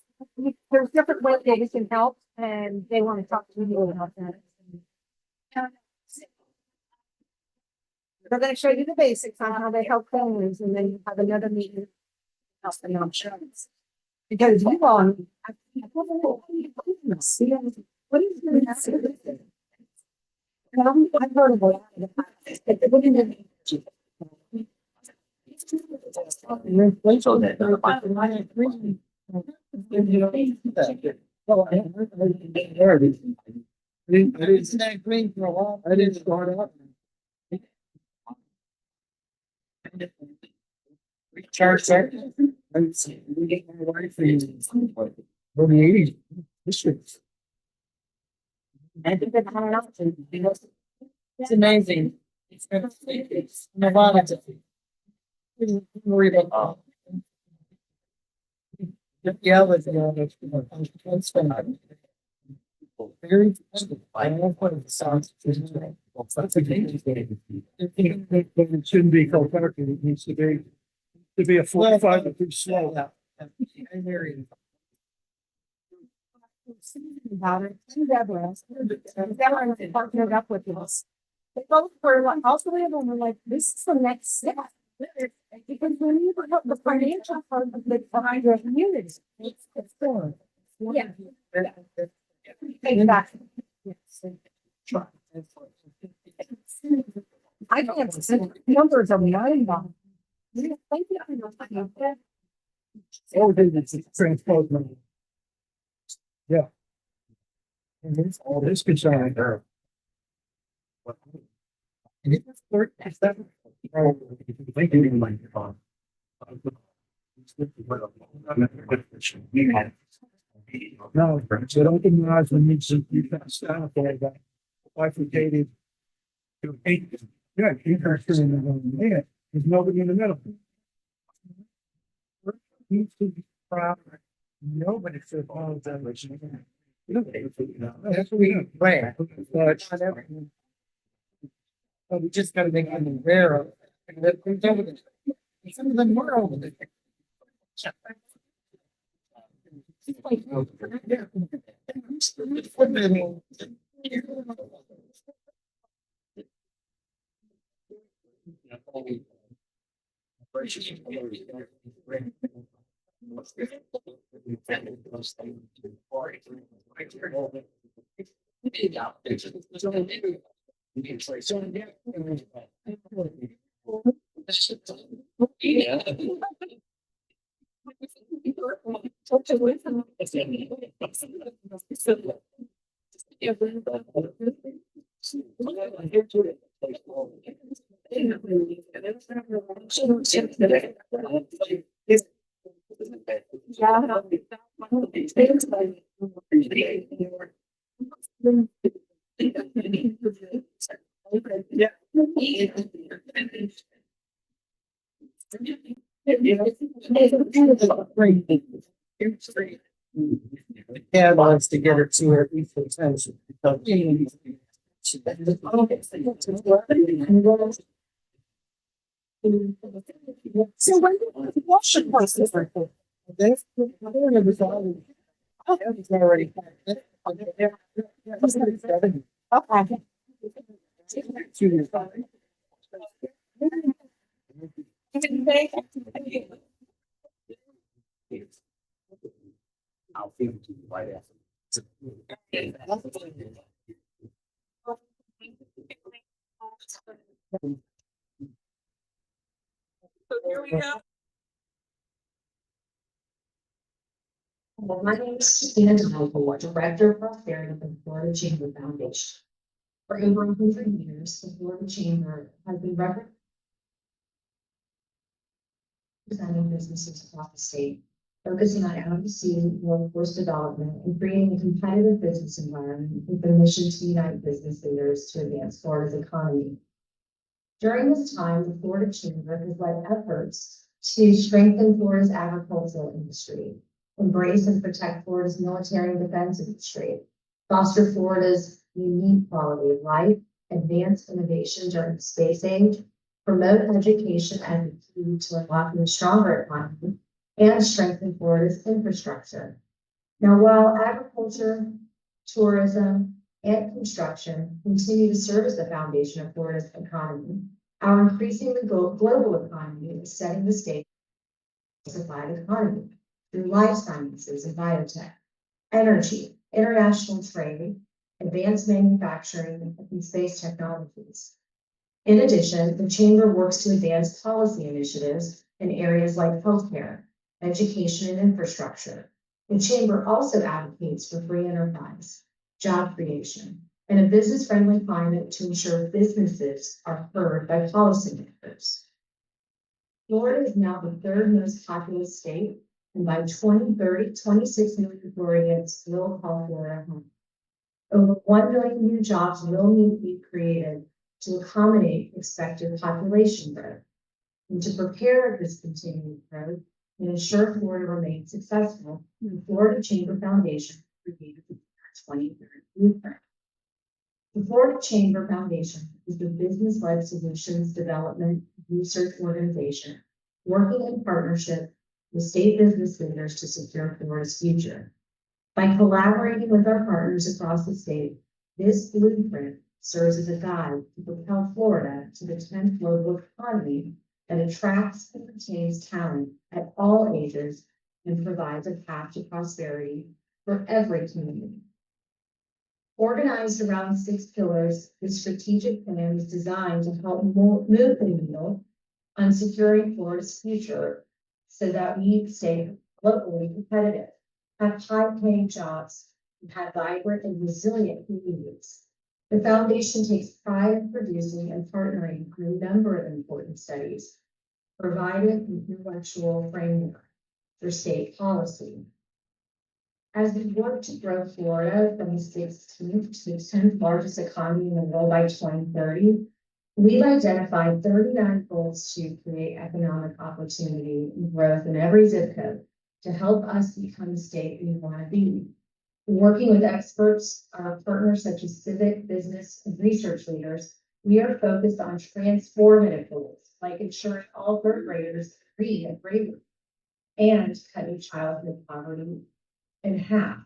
there's different ways that we can help and they want to talk to you about that. They're going to show you the basics on how they help families and then you have another meeting. Help them out. Because you all, what is the I've heard of I didn't start out. Recharge that. I get my wife in the 80s. It's amazing. It's Nevada. Worry about. Yeah, that's very. I don't know what it sounds. It shouldn't be co-factory. It needs to be a 45 to be slow. About it. Deborah partnered up with us. They both were like, also we were like, this is the next step. Because when you put the financial part of the behind your community, it's for. Yeah. Exactly. I can't see numbers of mind on. Thank you. Oh, it's transport money. Yeah. And it's all this concern there. And it was 37. No, so don't get me eyes when you be fast down for that. Bifurcated. To 8. Yeah, interesting in the man. There's nobody in the middle. Needs to be proud. Nobody should follow that. That's what we do. Right. But we just gotta make them aware of. Some of them were over there. Catalyst to get it to her equal attention. So when what's the process? Okay. I'll feed it to you right after. So here we go. Well, my name is Christina Delacroix, Director of Prosperity for the Florida Chamber Foundation. For over 100 years, the Florida Chamber has been representing businesses across the state, focusing on advocacy, workforce development, and creating a competitive business environment with the mission to unite business leaders to advance Florida's economy. During this time, the Florida Chamber has led efforts to strengthen Florida's agricultural industry, embrace and protect Florida's military and defense industry, foster Florida's unique quality of life, advance innovation during the space age, promote education as a key to unlocking a stronger economy, and strengthen Florida's infrastructure. Now, while agriculture, tourism, and construction continue to serve as the foundation of Florida's economy, our increasingly global economy is setting the stage for a diversified economy through life sciences and biotech, energy, international trade, advanced manufacturing, and space technologies. In addition, the Chamber works to advance policy initiatives in areas like healthcare, education, and infrastructure. The Chamber also advocates for free enterprise, job creation, and a business-friendly climate to ensure businesses are heard by policymakers. Florida is now the third most populous state, and by 2030, 26 million Floridians will call Florida home. Over 1 million new jobs will need to be created to accommodate expected population growth. And to prepare this continued growth and ensure Florida remains successful, the Florida Chamber Foundation created the 2030 Blueprint. The Florida Chamber Foundation is the business-led solutions development research organization working in partnership with state business leaders to secure Florida's future. By collaborating with our partners across the state, this blueprint serves as a guide to propel Florida to the 10th global economy that attracts and retains talent at all ages and provides a path to prosperity for every community. Organized around 6 pillars, this strategic plan is designed to help move the needle on securing Florida's future so that we stay locally competitive, have high-paying jobs, and have vibrant and resilient communities. The foundation takes pride in producing and partnering on a number of important studies, providing an intellectual framework for state policy. As we work to grow Florida from the 16th to the 10th largest economy in the world by 2030, we've identified 39 goals to create economic opportunity and growth in every zip code to help us become the state we want to be. Working with experts, our partners such as civic, business, and research leaders, we are focused on transformative goals like ensuring all third graders read at grade level and cutting childhood poverty in half.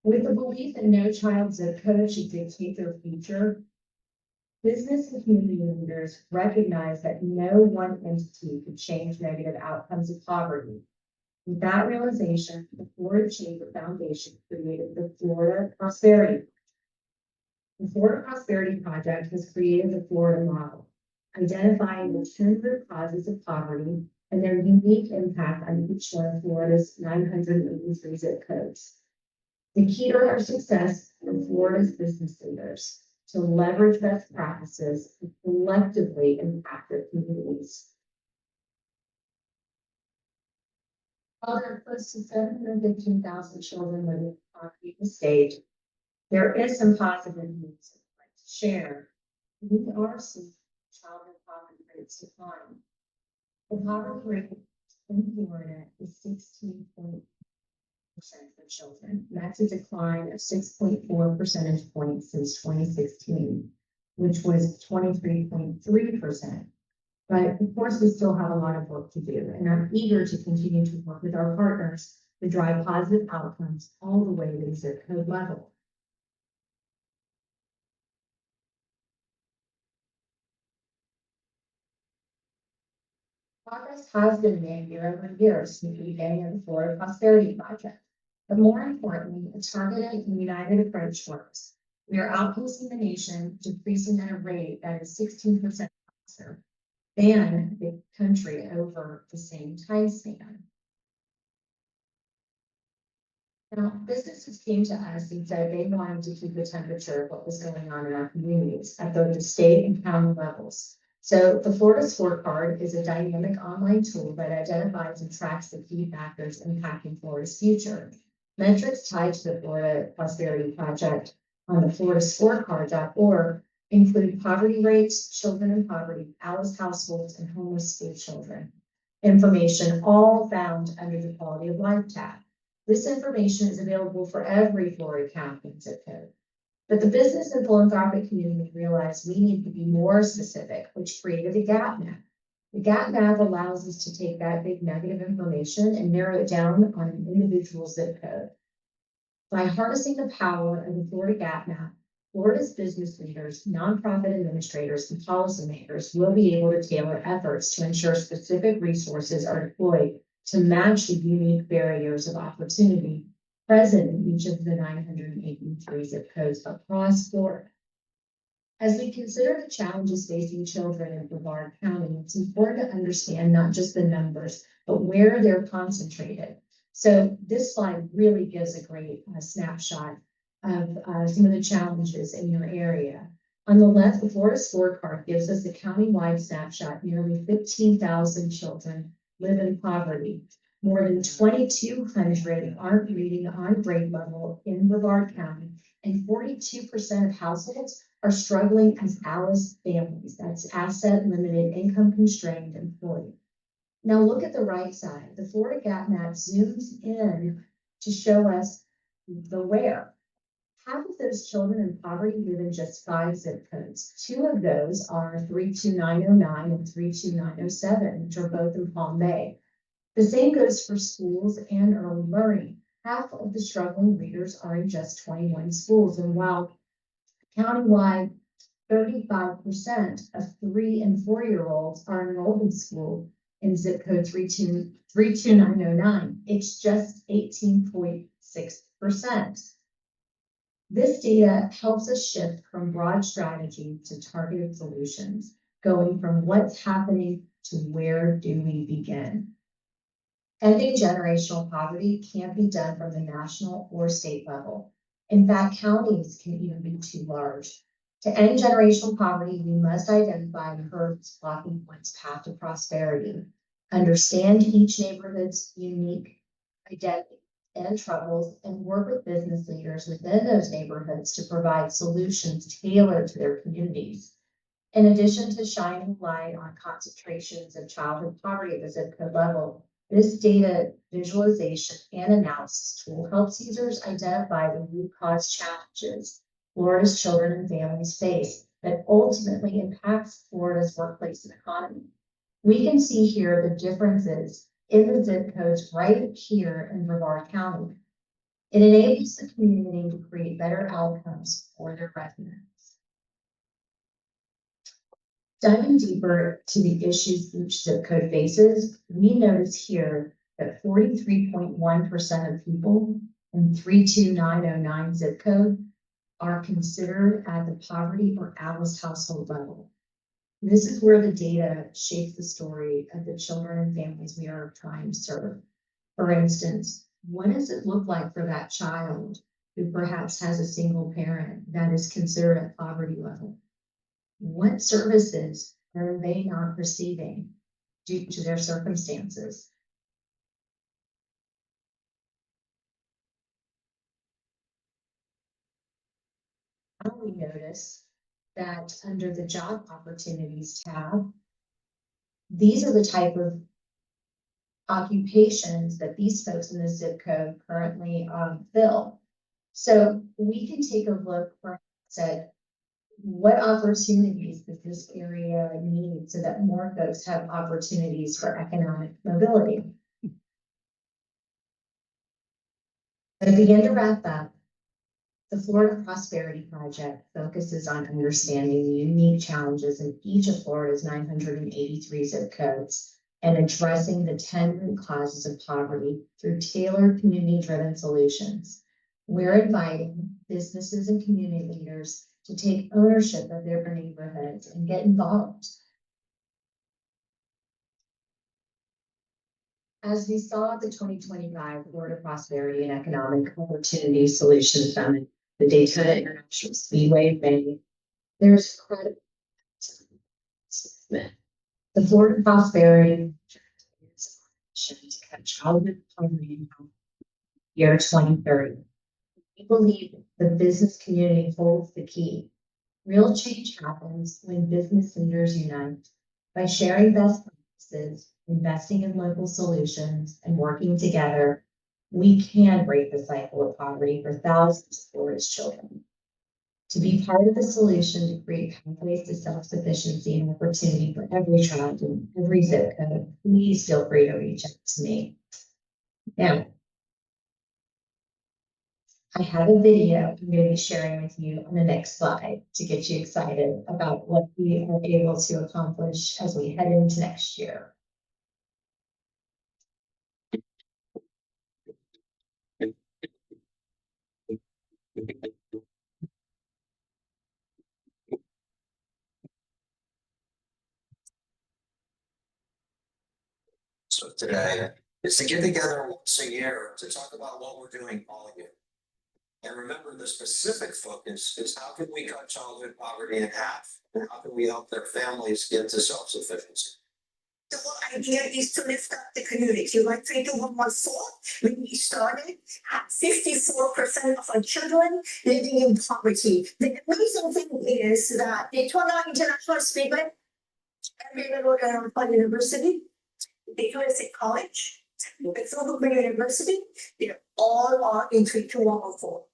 With the belief that no child zip code should dictate their future, business and community leaders recognize that no one entity could change negative outcomes of poverty. With that realization, the Florida Chamber Foundation created the Florida Prosperity Project. The Florida Prosperity Project has created the Florida model, identifying the 10 root causes of poverty and their unique impact on each one of Florida's 983 zip codes. The key to our success for Florida's business leaders to leverage best practices and collectively impact their communities. While there are close to 715,000 children living in the state, there is some positive news I'd like to share. We are seeing childhood poverty rates decline. The poverty rate in Florida is 16% for children. That's a decline of 6.4 percentage points since 2016, which was 23.3%. But of course, we still have a lot of work to do, and I'm eager to continue to work with our partners to drive positive outcomes all the way to the zip code level. Progress has been made year over year since the beginning of the Florida Prosperity Project. But more importantly, a targeted and united approach works. We are outpacing the nation, decreasing at a rate that is 16% faster than the country over the same time span. Now, businesses came to us and said they wanted to keep the temperature of what was going on in our communities at both the state and county levels. So the Florida Scorecard is a dynamic online tool that identifies and tracks the key factors impacting Florida's future. Metrics tied to the Florida Prosperity Project on the FloridaScorecard.org include poverty rates, children in poverty, Alice households, and homeless school children. Information all found under the Quality of Life tab. This information is available for every Florida county and zip code. But the business and philanthropic community realized we need to be more specific, which created a gap map. The gap map allows us to take that big negative information and narrow it down on an individual zip code. By harnessing the power of the Florida gap map, Florida's business leaders, nonprofit administrators, and policymakers will be able to tailor efforts to ensure specific resources are deployed to match the unique barriers of opportunity present in each of the 983 zip codes across Florida. As we consider the challenges facing children in Brevard County, it's important to understand not just the numbers, but where they're concentrated. So this slide really gives a great snapshot of some of the challenges in your area. On the left, the Florida Scorecard gives us a countywide snapshot. Nearly 15,000 children live in poverty. More than 2,200 aren't reading on grade level in Brevard County, and 42% of households are struggling as Alice families. That's asset limited, income constrained employee. Now look at the right side. The Florida Gap Map zooms in to show us the where. Half of those children in poverty live in just 5 zip codes. 2 of those are 32909 and 32907, which are both in Palm Bay. The same goes for schools and early learning. Half of the struggling readers are in just 21 schools. And while countywide, 35% of 3 and 4-year-olds are enrolled in school in zip code 32909, it's just 18.6%. This data helps us shift from broad strategy to targeted solutions, going from what's happening to where do we begin. Ending generational poverty can't be done from the national or state level. In fact, counties can even be too large. To end generational poverty, we must identify the hurdles blocking one's path to prosperity, understand each neighborhood's unique identity and troubles, and work with business leaders within those neighborhoods to provide solutions tailored to their communities. In addition to shining light on concentrations of childhood poverty at the zip code level, this data visualization and analysis tool helps users identify the root cause challenges Florida's children and families face that ultimately impacts Florida's workplace and economy. We can see here the differences in the zip codes right here in Brevard County. It enables the community to create better outcomes for their residents. Diving deeper to the issues each zip code faces, we notice here that 43.1% of people in 32909 zip code are considered at the poverty or Alice household level. This is where the data shapes the story of the children and families we are trying to serve. For instance, what does it look like for that child who perhaps has a single parent that is considered at poverty level? What services are they not receiving due to their circumstances? Now we notice that under the job opportunities tab, these are the type of occupations that these folks in the zip code currently fill. So we can take a look at what opportunities does this area need so that more folks have opportunities for economic mobility. But to begin to wrap up, the Florida Prosperity Project focuses on understanding the unique challenges in each of Florida's 983 zip codes and addressing the 10 root causes of poverty through tailored community-driven solutions. We're inviting businesses and community leaders to take ownership of their neighborhoods and get involved. As we saw at the 2025 Florida Prosperity and Economic Opportunity Solutions Summit, the Daytona International Speedway in May, there's credible. The Florida Prosperity is on a mission to cut childhood poverty in year 2030. We believe the business community holds the key. Real change happens when business leaders unite by sharing best practices, investing in local solutions, and working together. We can break the cycle of poverty for thousands of Florida's children. To be part of the solution to create pathways to self-sufficiency and opportunity for every child in every zip code, please feel free to reach out to me. Now, I have a video I'm going to be sharing with you on the next slide to get you excited about what we are able to accomplish as we head into next year. So today is to get together once a year to talk about what we're doing all year. And remember, the specific focus is how can we cut childhood poverty in half? And how can we help their families get to self-sufficiency? The whole idea is to lift up the community. Like 32114, when we started, 54% of our children living in poverty. The amazing thing is that the Daytona International Speedway, every little university, the USA College, the Silver University, they all are in 32114.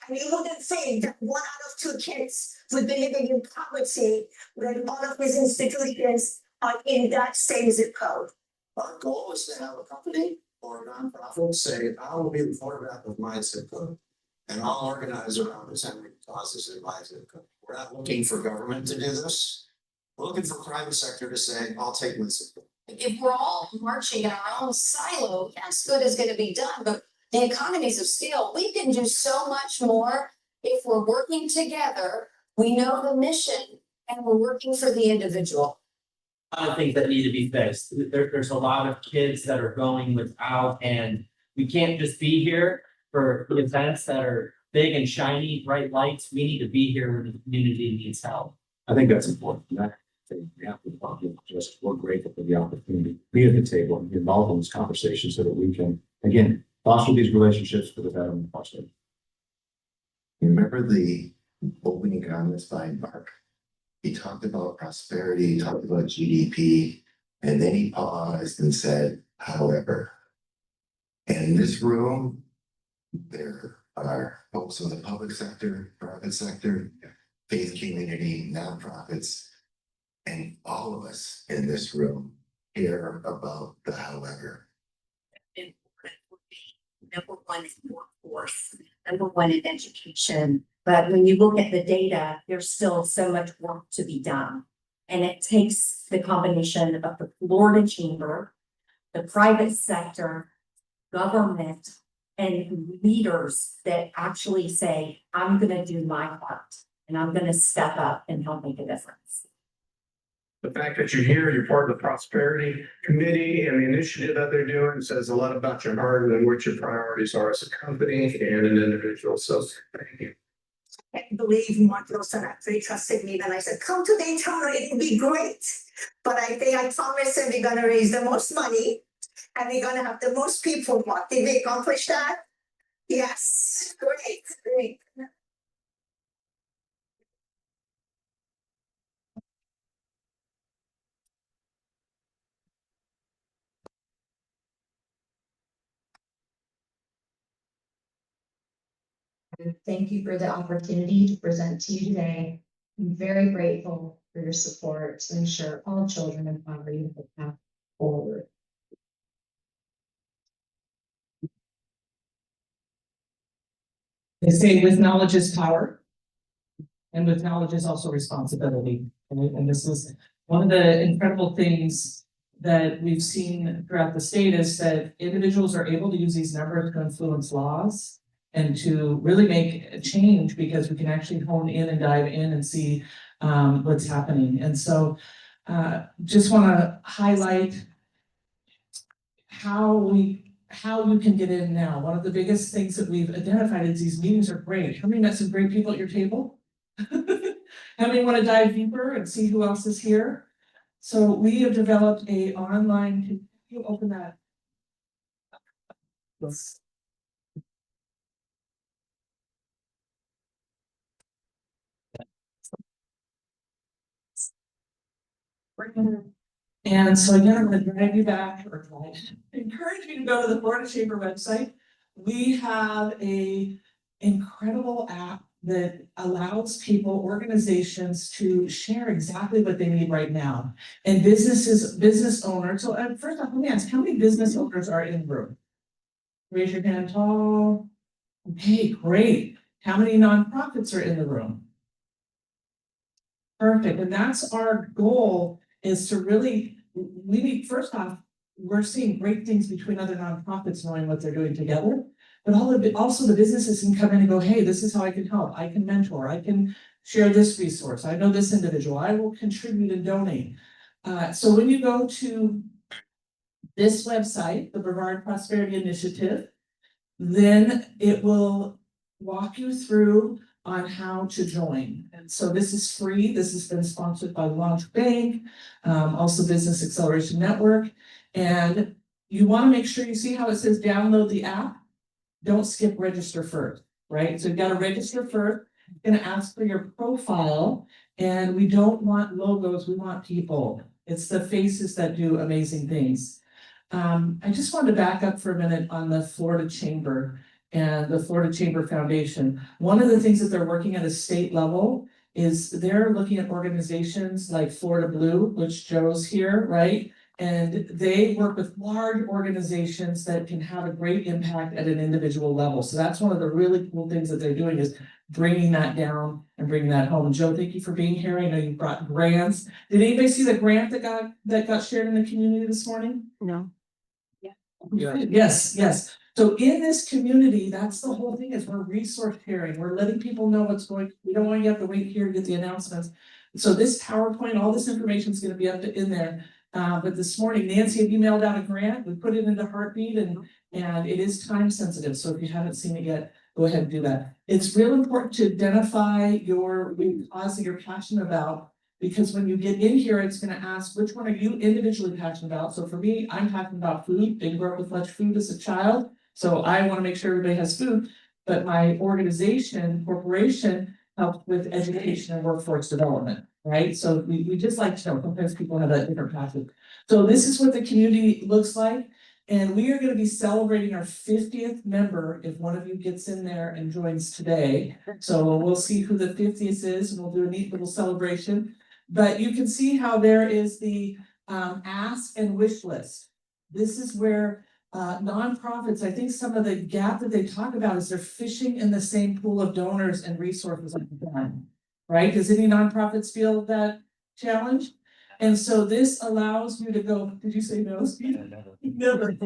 And you wouldn't think that 1 out of 2 kids would be living in poverty when all of these institutions are in that same zip code. Our goal is to have a company or a nonprofit say, I will be the quarterback of my zip code. And I'll organize around the 10 root causes in my zip code. We're not looking for government to do this. We're looking for private sector to say, I'll take my zip code. If we're all marching in our own silo, yes, good is gonna be done, but the economies of scale, we can do so much more if we're working together, we know the mission, and we're working for the individual. A lot of things that need to be fixed. There's a lot of kids that are going without, and we can't just be here for the events that are big and shiny, bright lights. We need to be here when the community needs help. I think that's important. We have to talk just we're grateful for the opportunity to be at the table and be involved in this conversation so that we can, again, foster these relationships for the betterment of our state. Remember the opening comments by Mark? He talked about prosperity, he talked about GDP, and then he paused and said, however. And in this room, there are folks in the public sector, private sector, faith community, nonprofits, and all of us in this room care about the however. Number one in workforce, number one in education. But when you look at the data, there's still so much work to be done. And it takes the combination of the Florida Chamber, the private sector, government, and leaders that actually say, I'm gonna do my part and I'm gonna step up and help make a difference. The fact that you're here, you're part of the Prosperity Committee and the initiative that they're doing says a lot about your heart and what your priorities are as a company and an individual. So thank you. I can't believe Mark Wilson actually trusted me. Then I said, come to Daytona, it will be great. But I think I promised him we're gonna raise the most money and we're gonna have the most people. Mark, did we accomplish that? Yes, great, great. Thank you for the opportunity to present to you today. I'm very grateful for your support to ensure all children in poverty have a path forward. They say with knowledge is power. And with knowledge is also responsibility. Right? And this is one of the incredible things that we've seen throughout the state is that individuals are able to use these numbers to influence laws and to really make a change because we can actually hone in and dive in and see what's happening. And so just want to highlight how you can get in now. One of the biggest things that we've identified is these meetings are great. How many met some great people at your table? How many want to dive deeper and see who else is here? So we have developed a online, can you open that? And so again, I'm going to drag you back or encourage you to go to the Florida Chamber website. We have a incredible app that allows people, organizations to share exactly what they need right now. And business owners. So first off, let me ask, how many business owners are in the room? Raise your hand tall. Okay, great. How many nonprofits are in the room? Perfect. And that's our goal, is to really, we need, first off, we're seeing great things between other nonprofits knowing what they're doing together. But also the businesses can come in and go, hey, this is how I can help. I can mentor. I can share this resource. I know this individual. I will contribute and donate. So when you go to this website, the Brevard Prosperity Initiative, then it will walk you through on how to join. And so this is free. This has been sponsored by Launch Bank, also Business Acceleration Network. And you want to make sure you see how it says download the app. Don't skip register first, right? So you've got to register first. It's going to ask for your profile, and we don't want logos, we want people. It's the faces that do amazing things. I just wanted to back up for a minute on the Florida Chamber and the Florida Chamber Foundation. One of the things that they're working at a state level is they're looking at organizations like Florida Blue, which Joe's here, right? And they work with large organizations that can have a great impact at an individual level. So that's one of the really cool things that they're doing, is bringing that down and bringing that home. Joe, thank you for being here. I know you brought grants. Did anybody see the grant that got shared in the community this morning? No. Yes. So in this community, that's the whole thing, is we're resource sharing. We're letting people know what's going. We don't want you to have to wait here to get the announcements. So this PowerPoint, all this information is going to be up in there. But this morning, Nancy had emailed out a grant. We put it into Heartbeat, and it is time sensitive. So if you haven't seen it yet, go ahead and do that. It's real important to identify your cause that you're passionate about, because when you get in here, it's going to ask, which one are you individually passionate about? So for me, I'm passionate about food. Didn't grow up with much food as a child, so I want to make sure everybody has food. But my corporation helps with education and workforce development. Right? So we just like to know, sometimes people have that different passion. So this is what the community looks like. And we are going to be celebrating our 50th member if one of you gets in there and joins today. So we'll see who the 50th is, and we'll do a neat little celebration. But you can see how there is the ask and wish list. This is where nonprofits, I think some of the gap that they talk about is they're fishing in the same pool of donors and resources at the time. Right? Does any nonprofits feel that challenge? And so this allows you to go, did you say no? Never.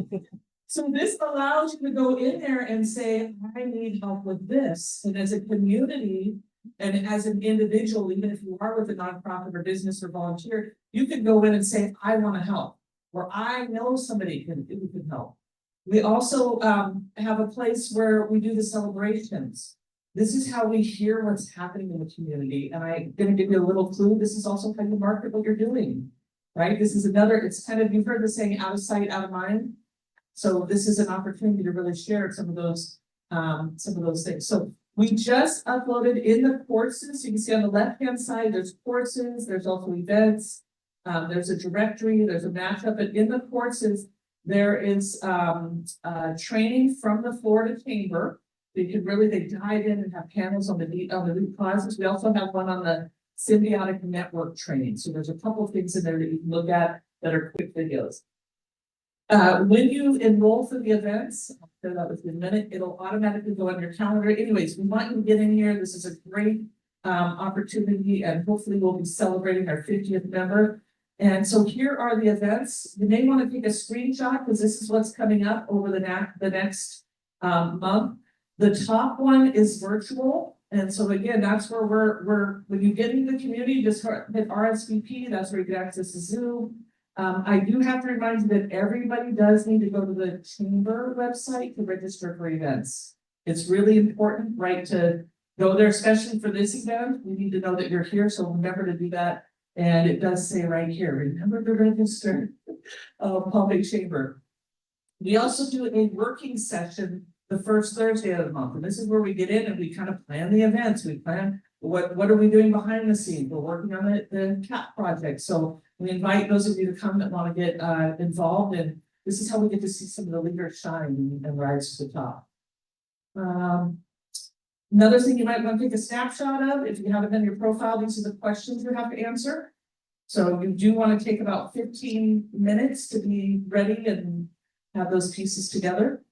So this allows you to go in there and say, I need help with this. And as a community and as an individual, even if you are with a nonprofit or business or volunteer, you can go in and say, I want to help, or I know somebody who can help. We also have a place where we do the celebrations. This is how we hear what's happening in the community. And I'm going to give you a little clue. This is also how you market what you're doing, right? This is another, it's kind of, you've heard the saying, out of sight, out of mind. So this is an opportunity to really share some of those things. So we just uploaded in the courses. You can see on the left-hand side, there's courses, there's also events, there's a directory, there's a matchup, but in the courses, there is training from the Florida Chamber. They dive in and have panels on the root causes. We also have one on the symbiotic network training. So there's a couple of things in there that you can look at that are quick videos. When you enroll for the events, I'll share that with you in a minute, it'll automatically go on your calendar. Anyways, we want you to get in here. This is a great opportunity, and hopefully we'll be celebrating our 50th member. And so here are the events. You may want to take a screenshot because this is what's coming up over the next month. The top one is virtual. And so again, that's where we're when you get into the community, just hit RSVP, that's where you get access to Zoom. I do have to remind you that everybody does need to go to the chamber website to register for events. It's really important, right, to go there, especially for this event. We need to know that you're here, so remember to do that. And it does say right here, remember to register, Palm Bay Chamber. We also do a working session the first Thursday of the month. And this is where we get in and we kind of plan the events. We plan what are we doing behind the scenes. We're working on the CAP project. So we invite those of you to come that want to get involved. And this is how we get to see some of the leaders shine and rise to the top. Another thing you might want to take a snapshot of, if you have it in your profile, these are the questions you have to answer. So you do want to take about 15 minutes to be ready and have those pieces together.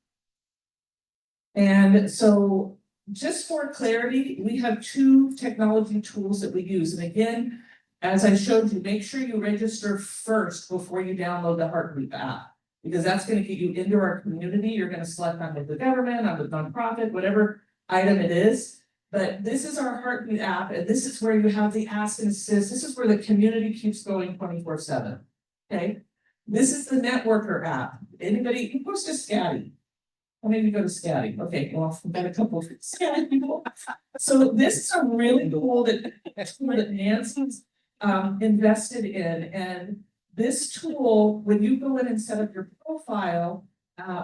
And so just for clarity, we have 2 technology tools that we use. And again, as I showed you, make sure you register first before you download the Heartbeat app, because that's going to get you into our community. You're going to select on the government, on the nonprofit, whatever item it is. But this is our Heartbeat app, and this is where you have the ask and assist. This is where the community keeps going 24/7. Okay. This is the networker app. Anybody, who goes to Scatty? How many of you go to Scatty? Okay, well, we've got a couple of Scatty people. So this is a really cool that Nancy's invested in. And this tool, when you go in and set up your profile,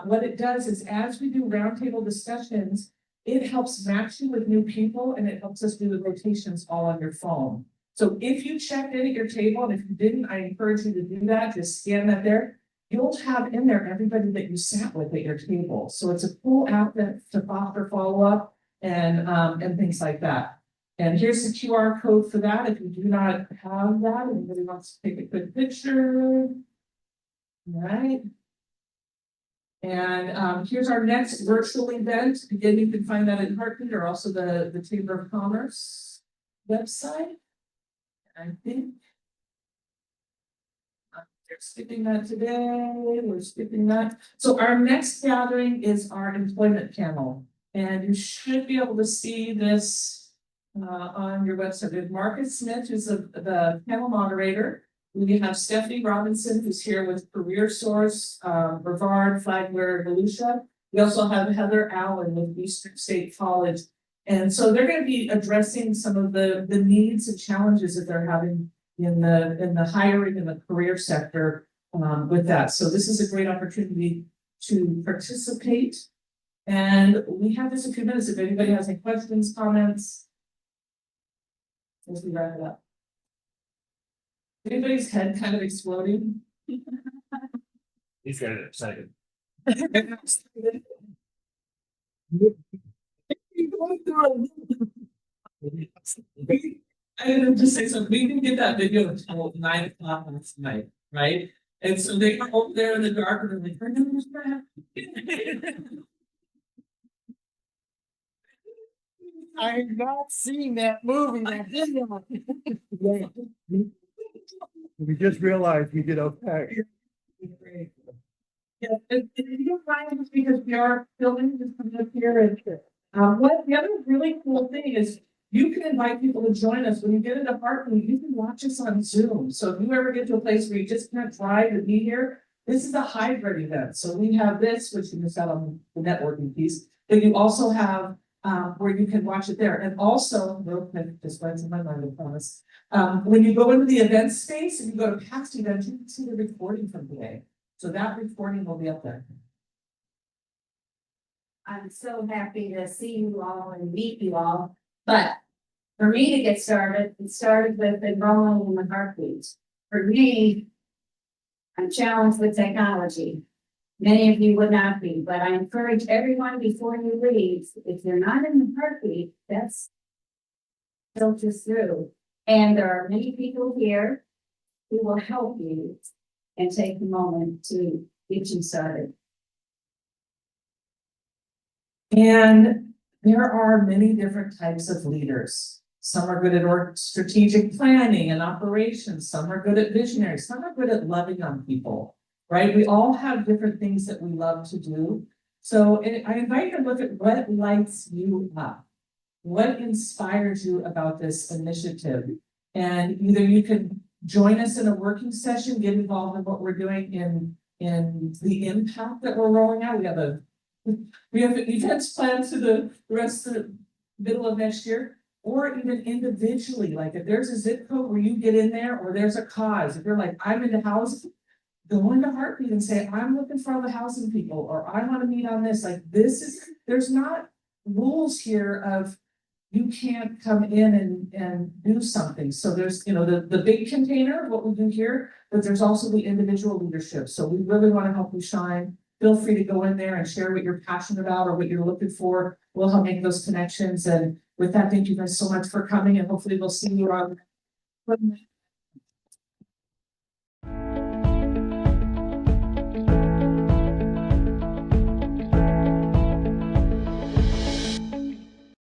what it does is as we do roundtable discussions, it helps match you with new people, and it helps us do the rotations all on your phone. So if you checked in at your table, and if you didn't, I encourage you to do that. Just scan that there. You'll have in there everybody that you sat with at your table. So it's a cool app to foster follow-up and things like that. And here's the QR code for that. If you do not have that, anybody wants to take a quick picture. All right. And here's our next virtual event. Again, you can find that in Heartbeat or also the Chamber of Commerce website. I think they're skipping that today. We're skipping that. So our next gathering is our employment panel. And you should be able to see this on your website. We have Marcus Smith, who's the panel moderator. We have Stephanie Robinson, who's here with Career Source, Brevard, Flagler, Volusia. We also have Heather Allen with Eastern State College. And so they're going to be addressing some of the needs and challenges that they're having in the hiring in the career sector with that. So this is a great opportunity to participate. And we have just a few minutes if anybody has any questions, comments. As we wrap it up. Anybody's head kind of exploding? He's got it excited. And just say something, we didn't get that video until 9 o'clock last night, right? And so they were over there in the dark and they're like, "Where's that?" I have not seen that movie, that video. We just realized we did okay. Yeah, and you don't mind just because we are filming this coming up here. And what the other really cool thing is you can invite people to join us. When you get into Heartbeat, you can watch us on Zoom. So if you ever get to a place where you just can't drive to be here, this is a hybrid event. So we have this, which you missed out on the networking piece, but you also have where you can watch it there. And also, real quick, just what's in my mind, I promise. When you go into the event space and you go to past events, you can see the recording from today. So that recording will be up there. I'm so happy to see you all and meet you all. But for me to get started, it started with enrolling in the Heartbeat. For me, I'm challenged with technology. Many of you would not be, but I encourage everyone before you leave, if you're not in the heartbeat, that's filters through. And there are many people here who will help you and take a moment to get you started. And there are many different types of leaders. Some are good at strategic planning and operations. Some are good at visionary. Some are good at loving on people, right? We all have different things that we love to do. So I invite you to look at what lights you up. What inspires you about this initiative? And either you can join us in a working session, get involved in what we're doing in the impact that we're rolling out. We have events planned to the rest of the middle of next year, or even individually, like if there's a zip code where you get in there, or there's a cause, if you're like, I'm into housing, go into Heartbeat and say, I'm looking for all the housing people, or I want to meet on this, like there's not rules here of you can't come in and do something. So there's, the big container of what we do here, but there's also the individual leadership. So we really want to help you shine. Feel free to go in there and share what you're passionate about or what you're looking for. We'll help make those connections. And with that, thank you guys so much for coming, and hopefully we'll see you on